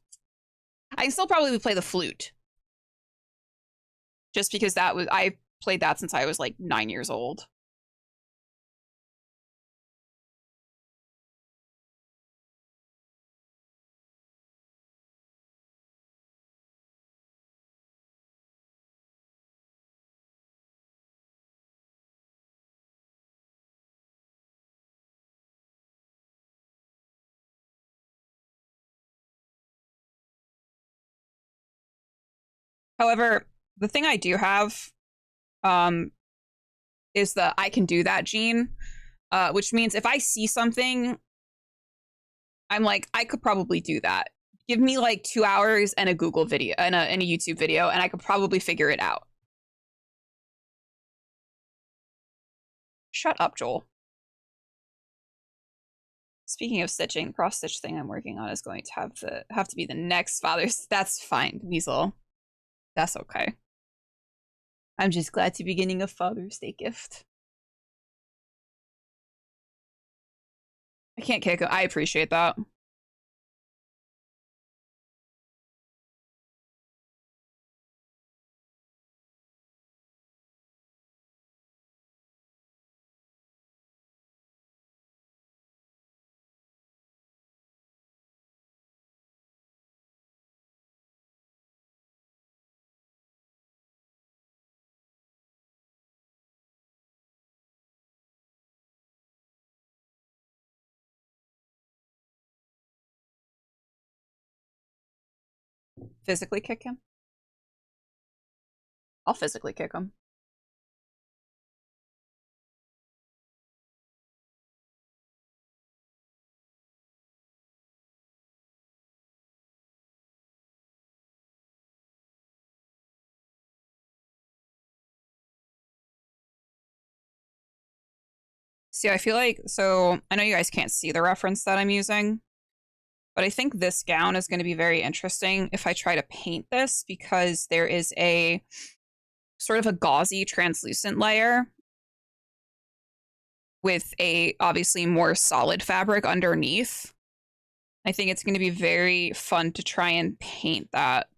I can still probably play the flute, just because that was I played that since I was like 9 years old. However, the thing I do have um is the I can do that gene, which means if I see something, I'm like I could probably do that. Give me like 2 hours and a Google video and a YouTube video, and I could probably figure it out. Shut up, Joel. Speaking of stitching, the cross stitch thing I'm working on is going to have to be the next Father's. That's fine, Weasel. That's okay. I'm just glad to be getting a Father's Day gift. I can't kick him. I appreciate that. Physically kick him. I'll physically kick him. See, I feel like so I know you guys can't see the reference that I'm using, but I think this gown is going to be very interesting if I try to paint this because there is a sort of a gauzy translucent layer with a obviously more solid fabric underneath. I think it's going to be very fun to try and paint that.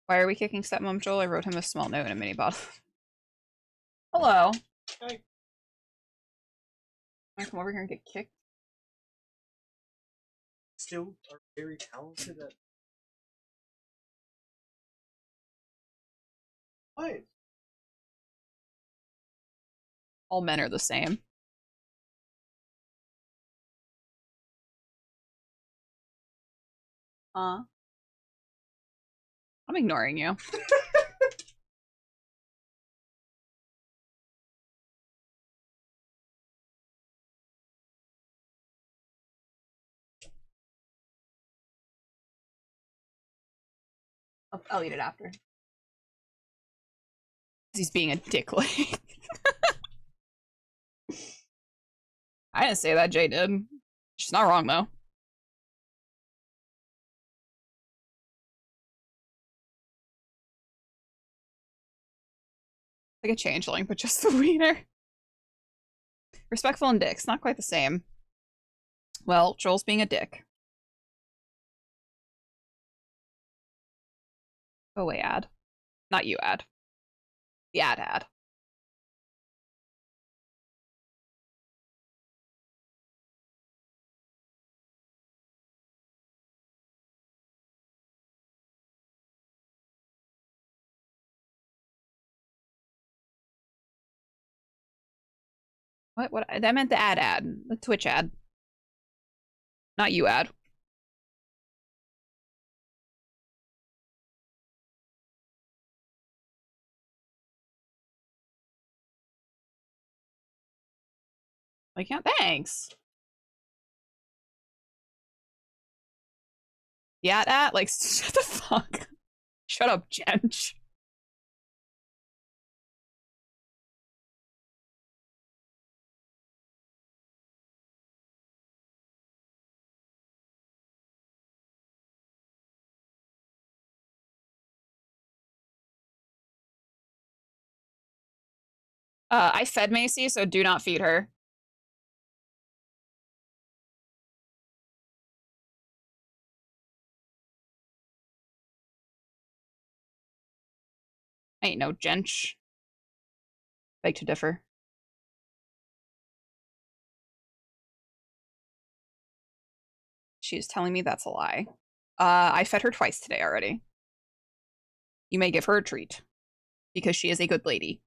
Why are we kicking stepmom Joel? I wrote him a small note in a mini bottle. Hello. Hey. Wanna come over here and get kicked? Still are very talented at what? All men are the same. I'm ignoring you. I'll eat it after. He's being a dickly. I didn't say that, Jay did. She's not wrong, though. Like a changeling, but just the wiener. Respectful and dicks, not quite the same. Well, Joel's being a dick. Go away, ad. Not you, ad. The ad. What? That meant the ad. The Twitch ad. Not you, ad. I can't. Thanks. The ad. Like, shut the fuck. Shut up, Jench. I fed Macy, so do not feed her. Ain't no Jench. Beg to differ. She's telling me that's a lie. I fed her twice today already. You may give her a treat. Because she is a good lady.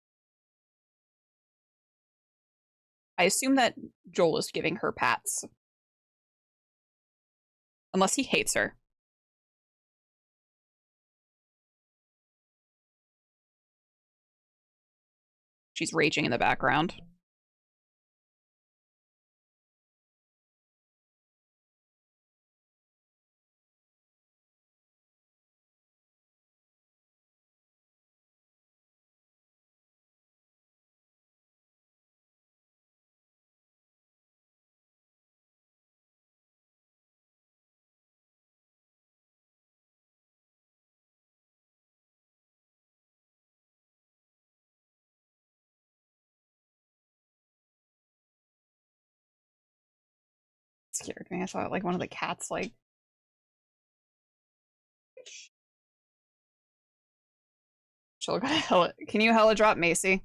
I assume that Joel is giving her pats. Unless he hates her. She's raging in the background. It scared me. I thought like one of the cats like she'll go hella. Can you hella drop Macy?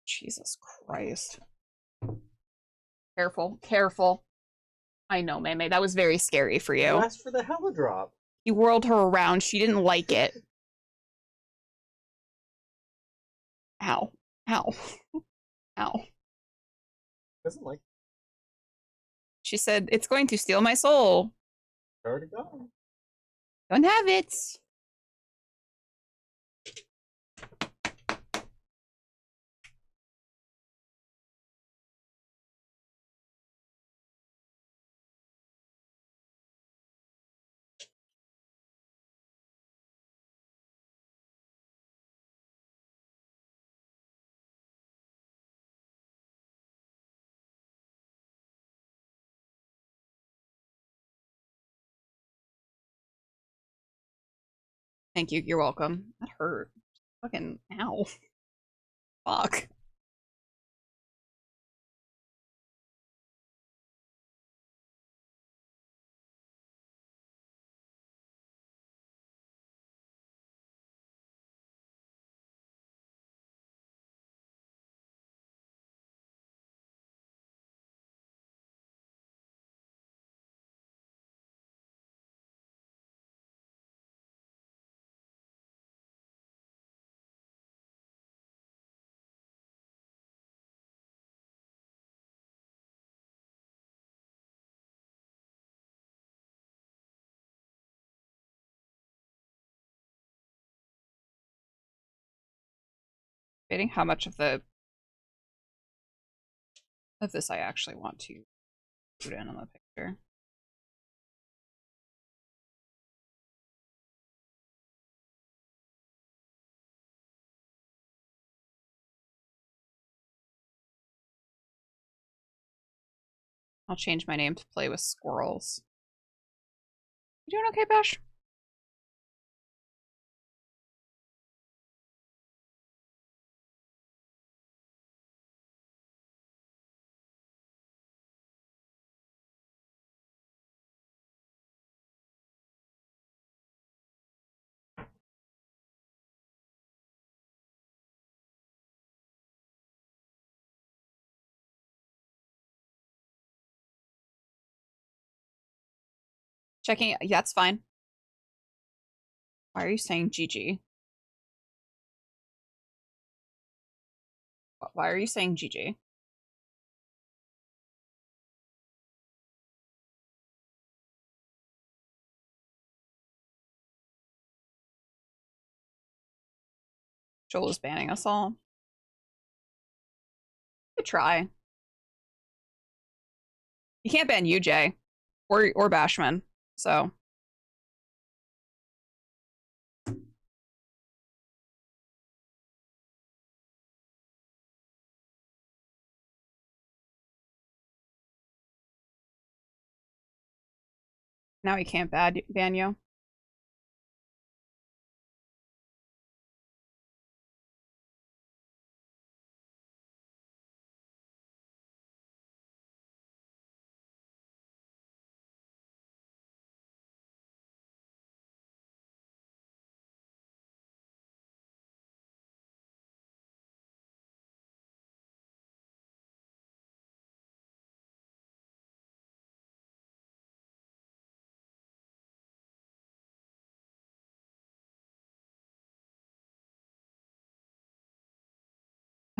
Jesus Christ. Careful. I know, Meme. That was very scary for you. You asked for the hella drop. You whirled her around. She didn't like it. Ow. Ow. Doesn't like. She said, it's going to steal my soul. Already gone. Don't have it. Thank you. You're welcome. That hurt. Fucking ow. Fuck. Debating how much of this I actually want to put in on the picture. I'll change my name to play with squirrels. You doing okay, Bash? Checking. Yeah, that's fine. Why are you saying GG? Why are you saying GG? Joel is banning us all. Good try. You can't ban UJ or Bashman, so now he can't ban you.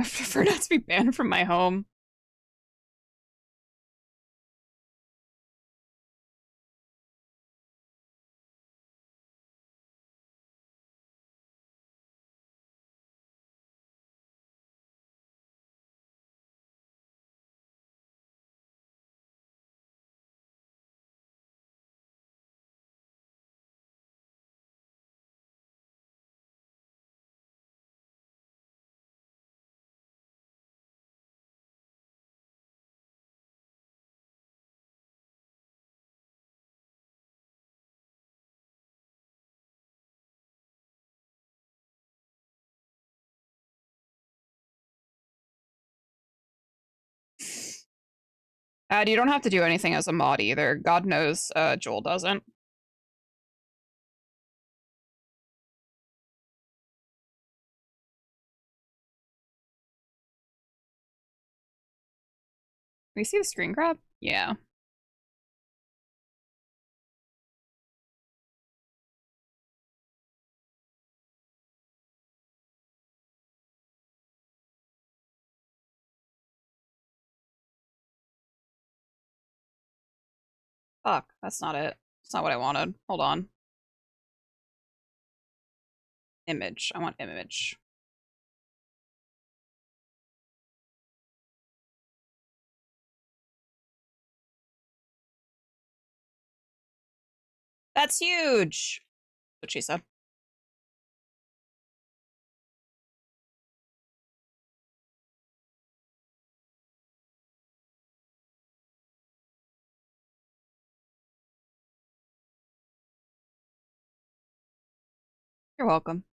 I prefer not to be banned from my home. You don't have to do anything as a mod either. God knows Joel doesn't. Can we see the screen grab? Yeah. Fuck, that's not it. That's not what I wanted. Hold on. Image. I want image. That's huge. That's what she said. You're welcome.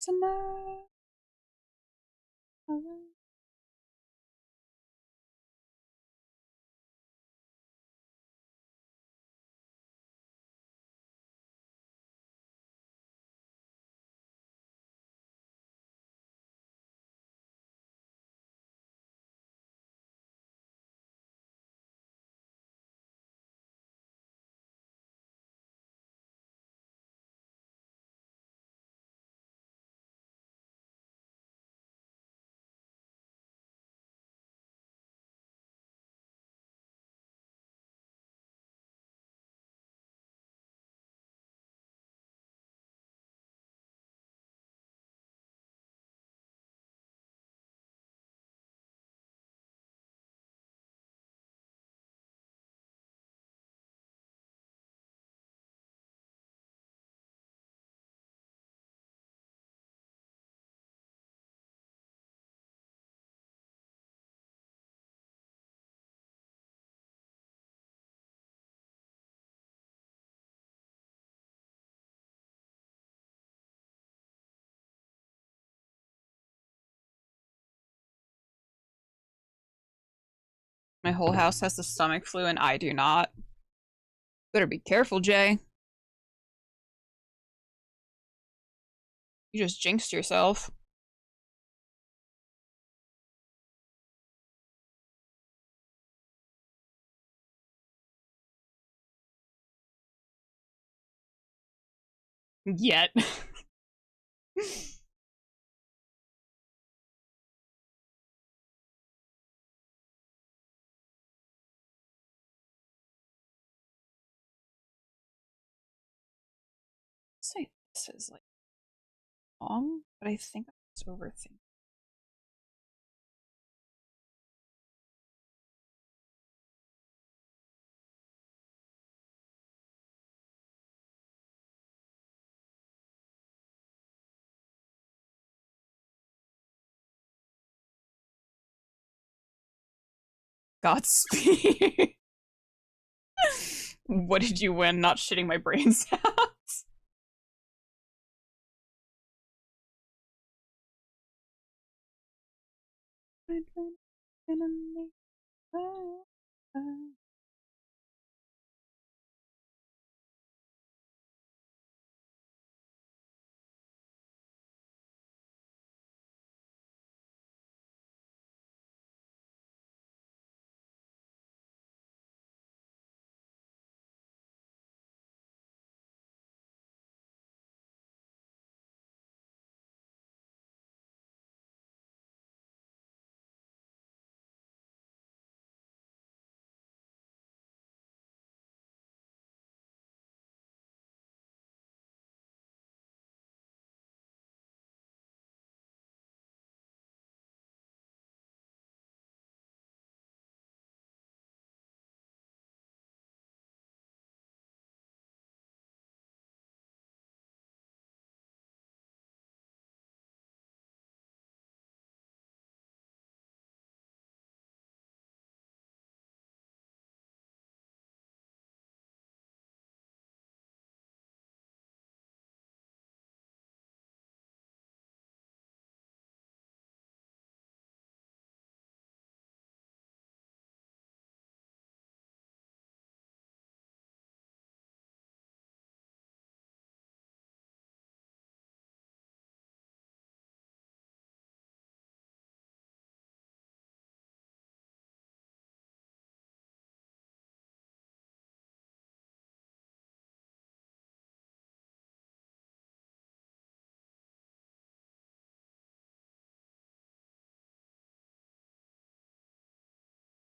Tonight. My whole house has the stomach flu and I do not. Better be careful, Jay. You just jinxed yourself. Yet. Say this is like long, but I think I'm just overthinking. Godspeed. What did you win? Not shitting my brains out.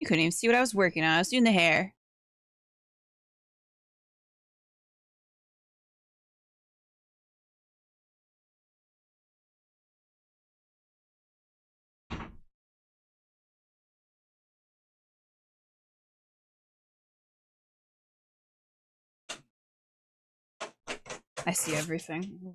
You couldn't even see what I was working on. I was doing the hair. I see everything.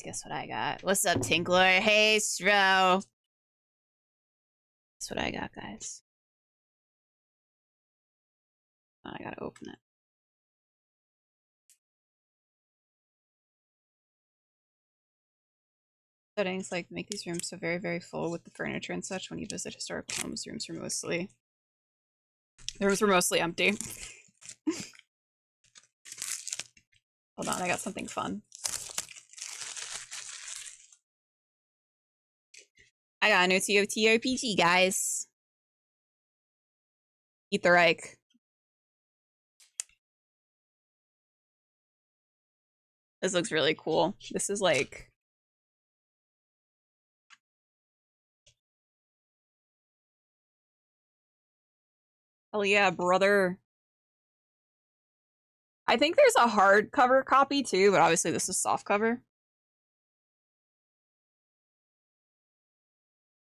Guess what I got? What's up, Tinkler? Hey, Stro. That's what I got, guys. Oh, I gotta open it. Settings like make these rooms so very, very full with the furniture and such. When you visit historical homes, the rooms were mostly empty. Hold on, I got something fun. I got a new TOTRPG, guys. Eat the Reich. This looks really cool. This is like hell yeah, brother. I think there's a hardcover copy too, but obviously this is soft cover.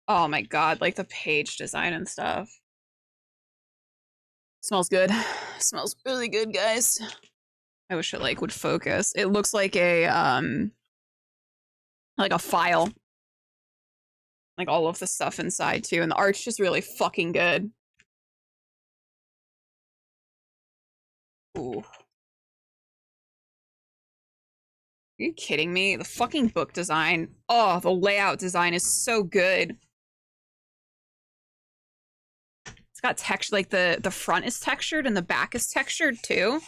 Oh my god, like the page design and stuff. Smells good. Smells really good, guys. I wish it like would focus. It looks like a file. Like all of the stuff inside too, and the art's just really fucking good. Ooh. Are you kidding me? The fucking book design. Oh, the layout design is so good. It's got texture, like the front is textured and the back is textured too.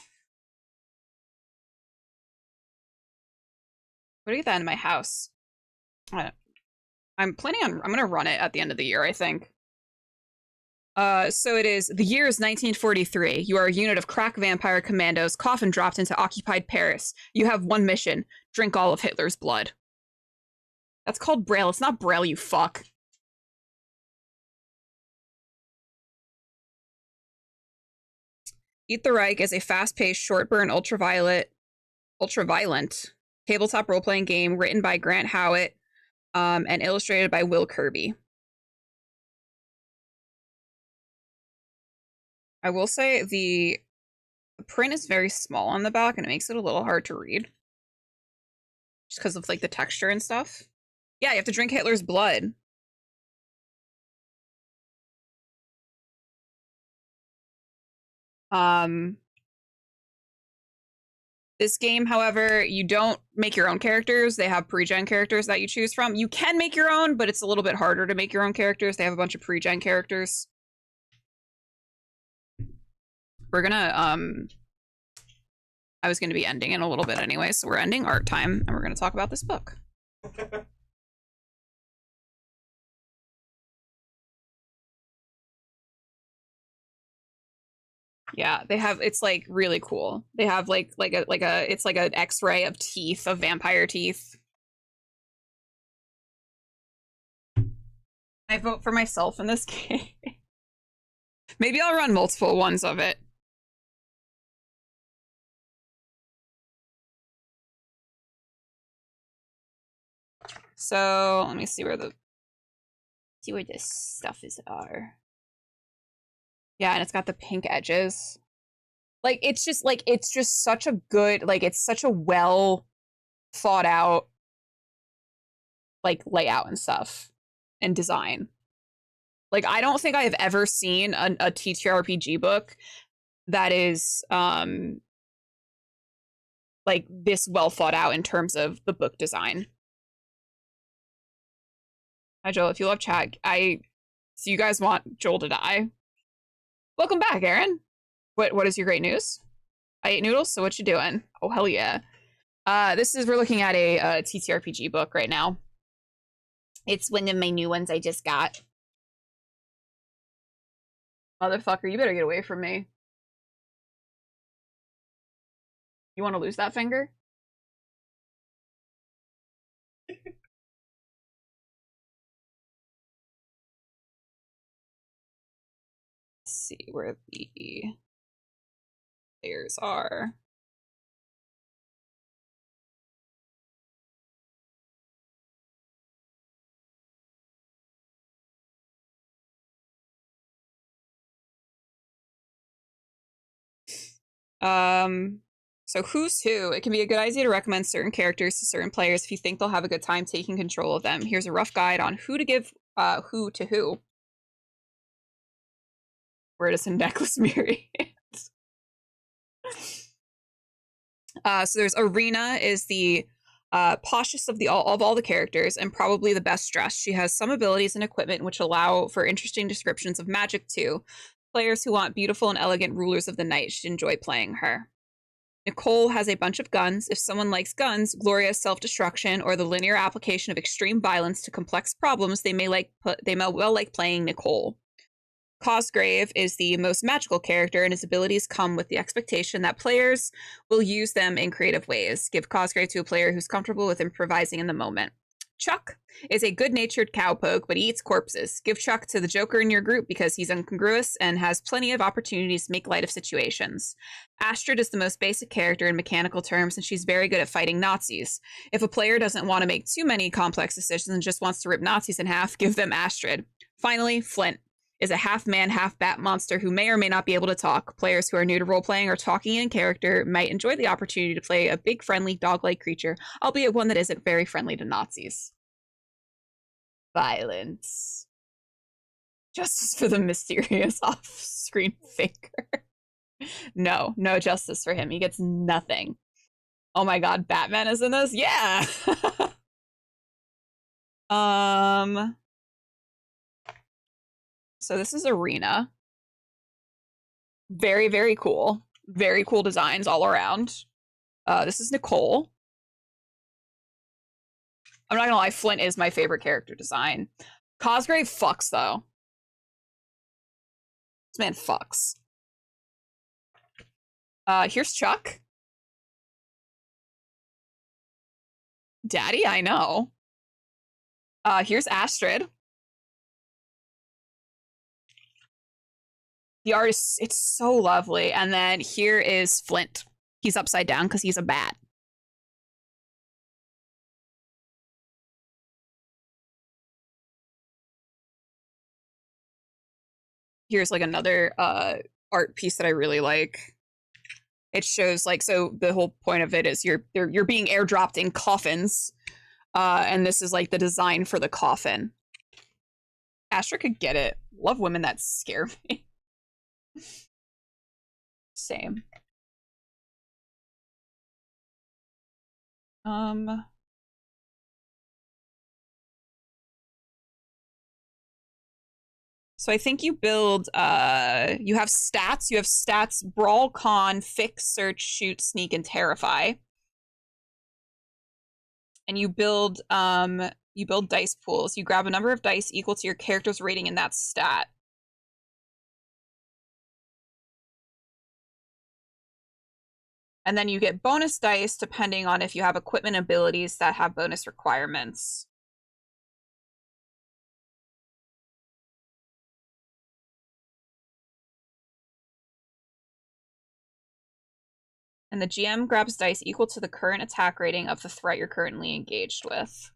What do I get that in my house? I'm planning on, I'm gonna run it at the end of the year, I think. So it is, the year is 1943. You are a unit of crack vampire commandos, coffin dropped into occupied Paris. You have one mission, drink all of Hitler's blood. That's called Braille. It's not Braille, you fuck. Eat the Reich is a fast-paced, short-burn, ultraviolent tabletop role-playing game written by Grant Howitt and illustrated by Will Kirby. I will say the print is very small on the back and it makes it a little hard to read. Just because of like the texture and stuff. Yeah, you have to drink Hitler's blood. This game, however, you don't make your own characters. They have pre-gen characters that you choose from. You can make your own, but it's a little bit harder to make your own characters. They have a bunch of pre-gen characters. We're gonna, I was gonna be ending in a little bit anyway, so we're ending art time, and we're gonna talk about this book. Yeah, they have, it's like really cool. They have it's like an X-ray of teeth, of vampire teeth. I vote for myself in this game. Maybe I'll run multiple ones of it. So let me see where the stuff are. Yeah, and it's got the pink edges. Like it's just such a good, like it's such a well thought out like layout and stuff and design. Like I don't think I have ever seen a TTRPG book that is like this well thought out in terms of the book design. Hi Joel, if you love chat, so you guys want Joel to die. Welcome back, Aaron. What is your great news? I ate noodles, so what you doing? Oh hell yeah. We're looking at a TTRPG book right now. It's one of my new ones I just got. Motherfucker, you better get away from me. You want to lose that finger? Let's see where the layers are. So who's who? It can be a good idea to recommend certain characters to certain players if you think they'll have a good time taking control of them. Here's a rough guide on who to give who to who. Where does a necklace mirror hands? So there's Arena is the poshest of all the characters and probably the best dressed. She has some abilities and equipment which allow for interesting descriptions of magic too. Players who want beautiful and elegant rulers of the night should enjoy playing her. Nicole has a bunch of guns. If someone likes guns, glorious self-destruction, or the linear application of extreme violence to complex problems, they may well like playing Nicole. Cosgrave is the most magical character, and his abilities come with the expectation that players will use them in creative ways. Give Cosgrave to a player who's comfortable with improvising in the moment. Chuck is a good-natured cowpoke, but he eats corpses. Give Chuck to the Joker in your group because he's incongruous and has plenty of opportunities to make light of situations. Astrid is the most basic character in mechanical terms, and she's very good at fighting Nazis. If a player doesn't want to make too many complex decisions and just wants to rip Nazis in half, give them Astrid. Finally, Flint is a half-man, half-bat monster who may or may not be able to talk. Players who are new to role-playing or talking in character might enjoy the opportunity to play a big, friendly, dog-like creature, albeit one that isn't very friendly to Nazis. Violence. Justice for the mysterious off-screen faker. No justice for him. He gets nothing. Oh my god, Batman is in this? Yeah! So this is Arena. Very, very cool. Very cool designs all around. This is Nicole. I'm not gonna lie, Flint is my favorite character design. Cosgrave fucks, though. This man fucks. Here's Chuck. Daddy, I know. Here's Astrid. The artist, it's so lovely. And then here is Flint. He's upside down because he's a bat. Here's like another art piece that I really like. It shows like, so the whole point of it is you're being airdropped in coffins. And this is like the design for the coffin. Astra could get it. Love women that scare me. Same. So I think you build, you have stats, Brawl, Con, Fix, Search, Shoot, Sneak, and Terrify. And you build dice pools. You grab a number of dice equal to your character's rating in that stat. And then you get bonus dice depending on if you have equipment abilities that have bonus requirements. And the GM grabs dice equal to the current attack rating of the threat you're currently engaged with.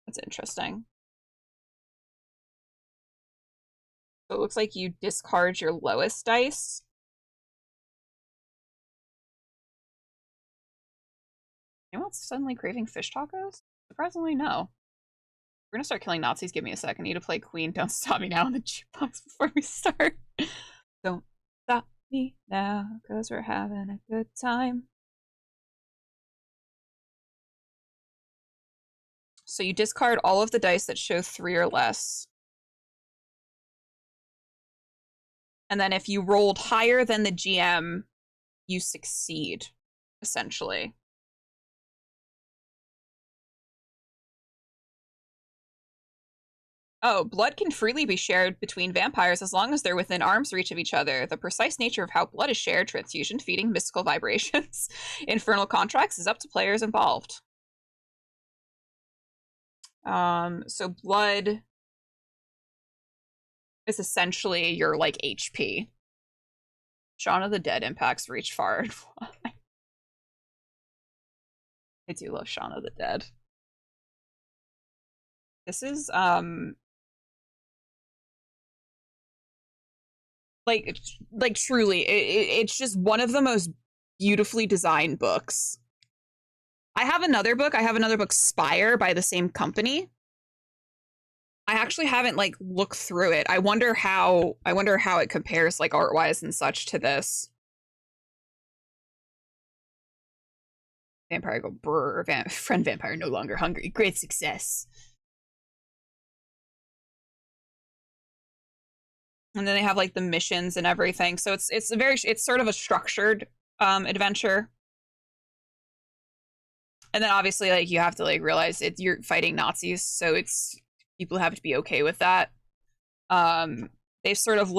That's interesting. So it looks like you discard your lowest dice. Anyone else suddenly craving fish tacos? Surprisingly, no. We're gonna start killing Nazis. Give me a second. I need to play Queen. Don't Stop Me Now in the jukebox before we start. Don't stop me now, because we're having a good time. So you discard all of the dice that show 3 or less. And then if you rolled higher than the GM, you succeed, essentially. Oh, blood can freely be shared between vampires as long as they're within arm's reach of each other. The precise nature of how blood is shared, transfusion, feeding, mystical vibrations, infernal contracts is up to players involved. So blood is essentially your, like, HP. Shaun of the Dead impacts reach far and wide. I do love Shaun of the Dead. This is, like truly, it's just one of the most beautifully designed books. I have another book, Spire, by the same company. I actually haven't like looked through it. I wonder how it compares like art-wise and such to this. Vampire go brr, friend vampire no longer hungry. Great success. And then they have like the missions and everything. So it's sort of a structured adventure. And then obviously like you have to like realize you're fighting Nazis, so people have to be okay with that. They've sort of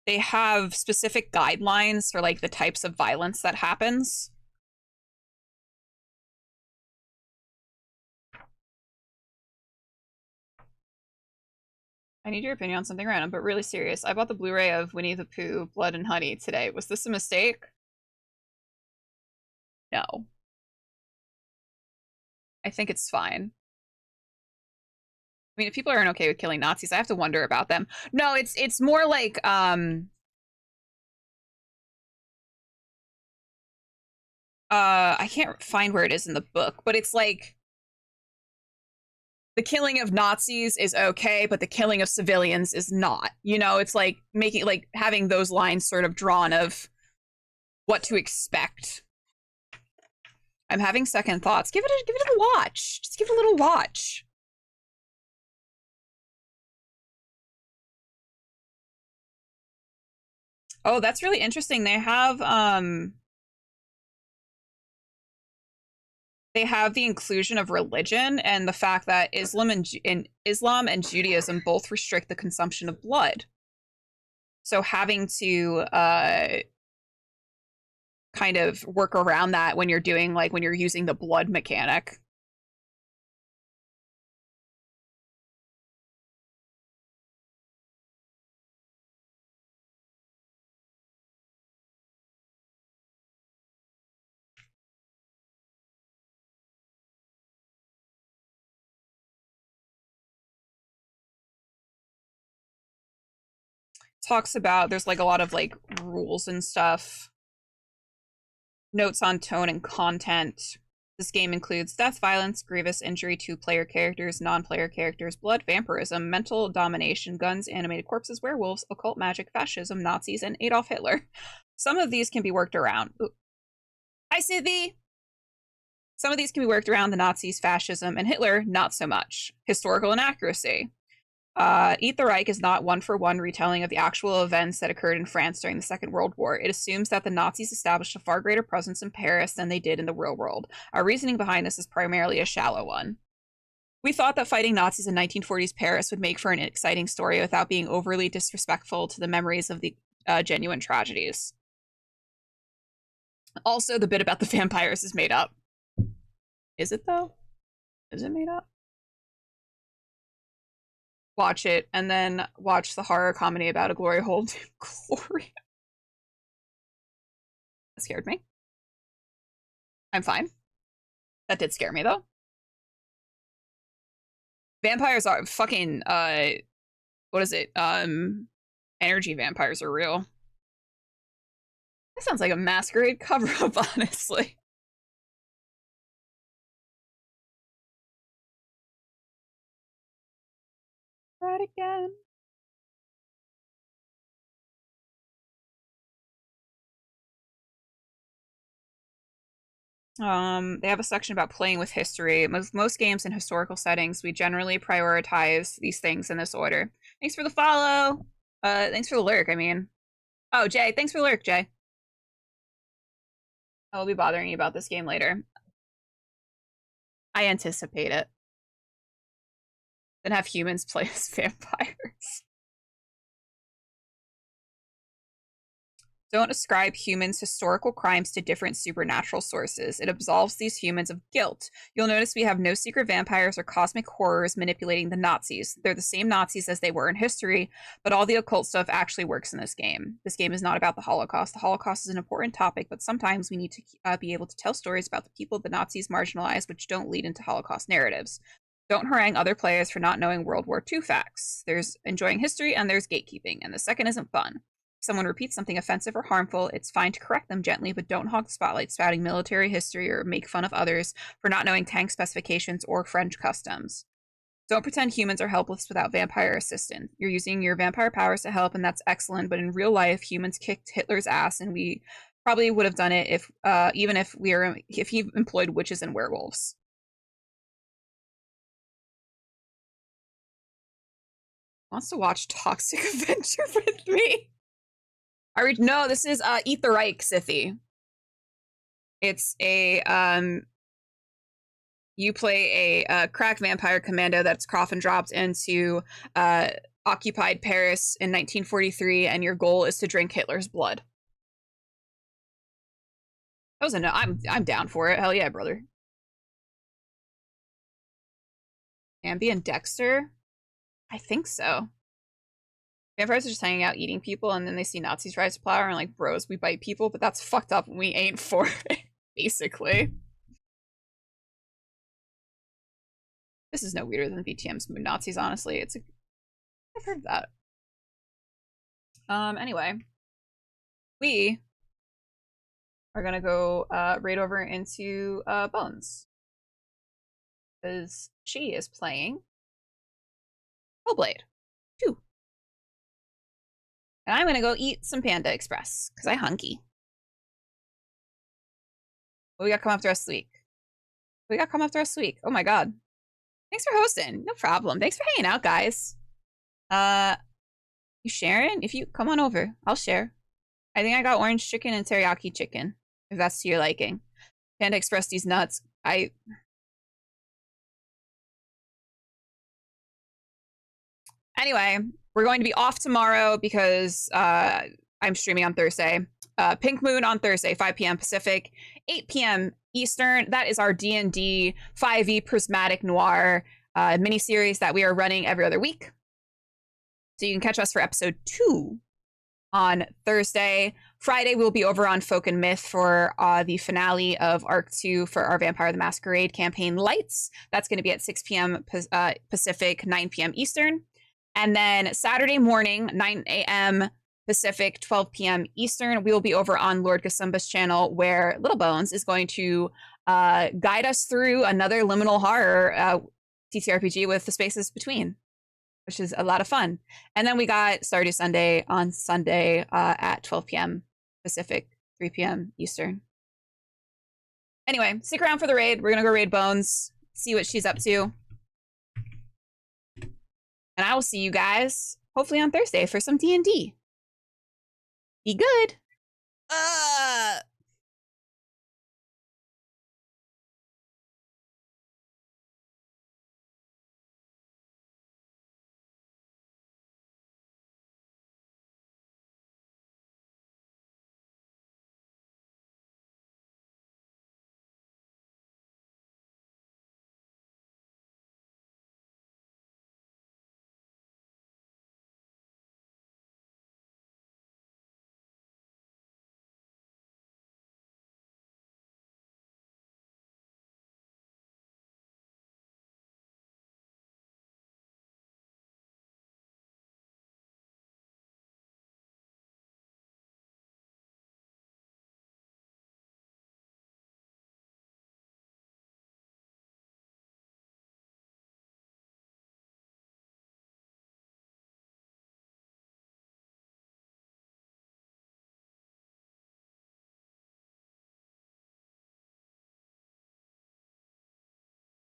they have specific guidelines for like the types of violence that happens. I need your opinion on something random, but really serious. I bought the Blu-ray of Winnie the Pooh, Blood and Honey today. Was this a mistake? No. I think it's fine. I mean, if people aren't okay with killing Nazis, I have to wonder about them. No, it's more like I can't find where it is in the book, but it's like the killing of Nazis is okay, but the killing of civilians is not. You know, it's like making like having those lines sort of drawn of what to expect. I'm having second thoughts. Give it a watch. Just give it a little watch. Oh, that's really interesting. They have the inclusion of religion and the fact that Islam and Judaism both restrict the consumption of blood. So having to kind of work around that when you're doing like when you're using the blood mechanic. Talks about there's like a lot of like rules and stuff. Notes on tone and content. This game includes death, violence, grievous injury to player characters, non-player characters, blood, vampirism, mental domination, guns, animated corpses, werewolves, occult magic, fascism, Nazis, and Adolf Hitler. Some of these can be worked around. Ooh. I see thee. Some of these can be worked around the Nazis, fascism, and Hitler, not so much. Historical inaccuracy. Eat the Reich is not one-for-one retelling of the actual events that occurred in France during the Second World War. It assumes that the Nazis established a far greater presence in Paris than they did in the real world. Our reasoning behind this is primarily a shallow one. We thought that fighting Nazis in 1940s Paris would make for an exciting story without being overly disrespectful to the memories of the genuine tragedies. Also, the bit about the vampires is made up. Is it, though? Is it made up? Watch it, and then watch the horror comedy about a glory hole named Glory. That scared me. I'm fine. That did scare me, though. Vampires are fucking, what is it? Energy vampires are real. That sounds like a Masquerade cover-up, honestly. Right again. They have a section about playing with history. Most games in historical settings, we generally prioritize these things in this order. Thanks for the follow. Thanks for the lurk, I mean. Oh, Jay, thanks for the lurk, Jay. I'll be bothering you about this game later. I anticipate it. Then have humans play as vampires. Don't ascribe humans' historical crimes to different supernatural sources. It absolves these humans of guilt. You'll notice we have no secret vampires or cosmic horrors manipulating the Nazis. They're the same Nazis as they were in history, but all the occult stuff actually works in this game. This game is not about the Holocaust. The Holocaust is an important topic, but sometimes we need to be able to tell stories about the people the Nazis marginalized, which don't lead into Holocaust narratives. Don't harangue other players for not knowing World War II facts. There's enjoying history and there's gatekeeping, and the second isn't fun. If someone repeats something offensive or harmful, it's fine to correct them gently, but don't hog the spotlight spouting military history or make fun of others for not knowing tank specifications or French customs. Don't pretend humans are helpless without vampire assistance. You're using your vampire powers to help, and that's excellent, but in real life, humans kicked Hitler's ass, and we probably would have done it if even if he employed witches and werewolves. Wants to watch Toxic Avenger with me. No, this is Eat the Reich, Sithy. It's a you play a crack vampire commando that's coffin dropped into occupied Paris in 1943, and your goal is to drink Hitler's blood. That was a no. I'm down for it. Hell yeah, brother. Ambi and Dexter? I think so. Vampires are just hanging out eating people, and then they see Nazis rise to power and like, bros, we bite people, but that's fucked up and we ain't for it, basically. This is no weirder than VTM's Moon Nazis, honestly. I've heard that. Anyway. We are gonna go right over into Bones. Because she is playing Hellblade 2. And I'm gonna go eat some Panda Express, because I hunky. What we got coming up the rest of the week? What we got coming up the rest of the week? Oh my god. Thanks for hosting. No problem. Thanks for hanging out, guys. You sharing? If you come on over, I'll share. I think I got orange chicken and teriyaki chicken, if that's to your liking. Panda Express these nuts. Anyway, we're going to be off tomorrow because I'm streaming on Thursday. Pink Moon on Thursday, 5 p.m. Pacific, 8 p.m. Eastern. That is our D&D 5e Prismatic Noir miniseries that we are running every other week. So you can catch us for episode 2 on Thursday. Friday, we'll be over on Folk and Myth for the finale of Arc 2 for our Vampire the Masquerade campaign Lights. That's going to be at 6 p.m. Pacific, 9 p.m. Eastern. And then Saturday morning, 9 a.m. Pacific, 12 p.m. Eastern, we will be over on Lord Gasumba's channel, where Little Bones is going to guide us through another liminal horror TTRPG with the spaces between, which is a lot of fun. And then we got Stardew Sunday on Sunday at 12 p.m. Pacific, 3 p.m. Eastern. Anyway, stick around for the raid. We're going to go raid Bones, see what she's up to. And I will see you guys hopefully on Thursday for some D&D. Be good.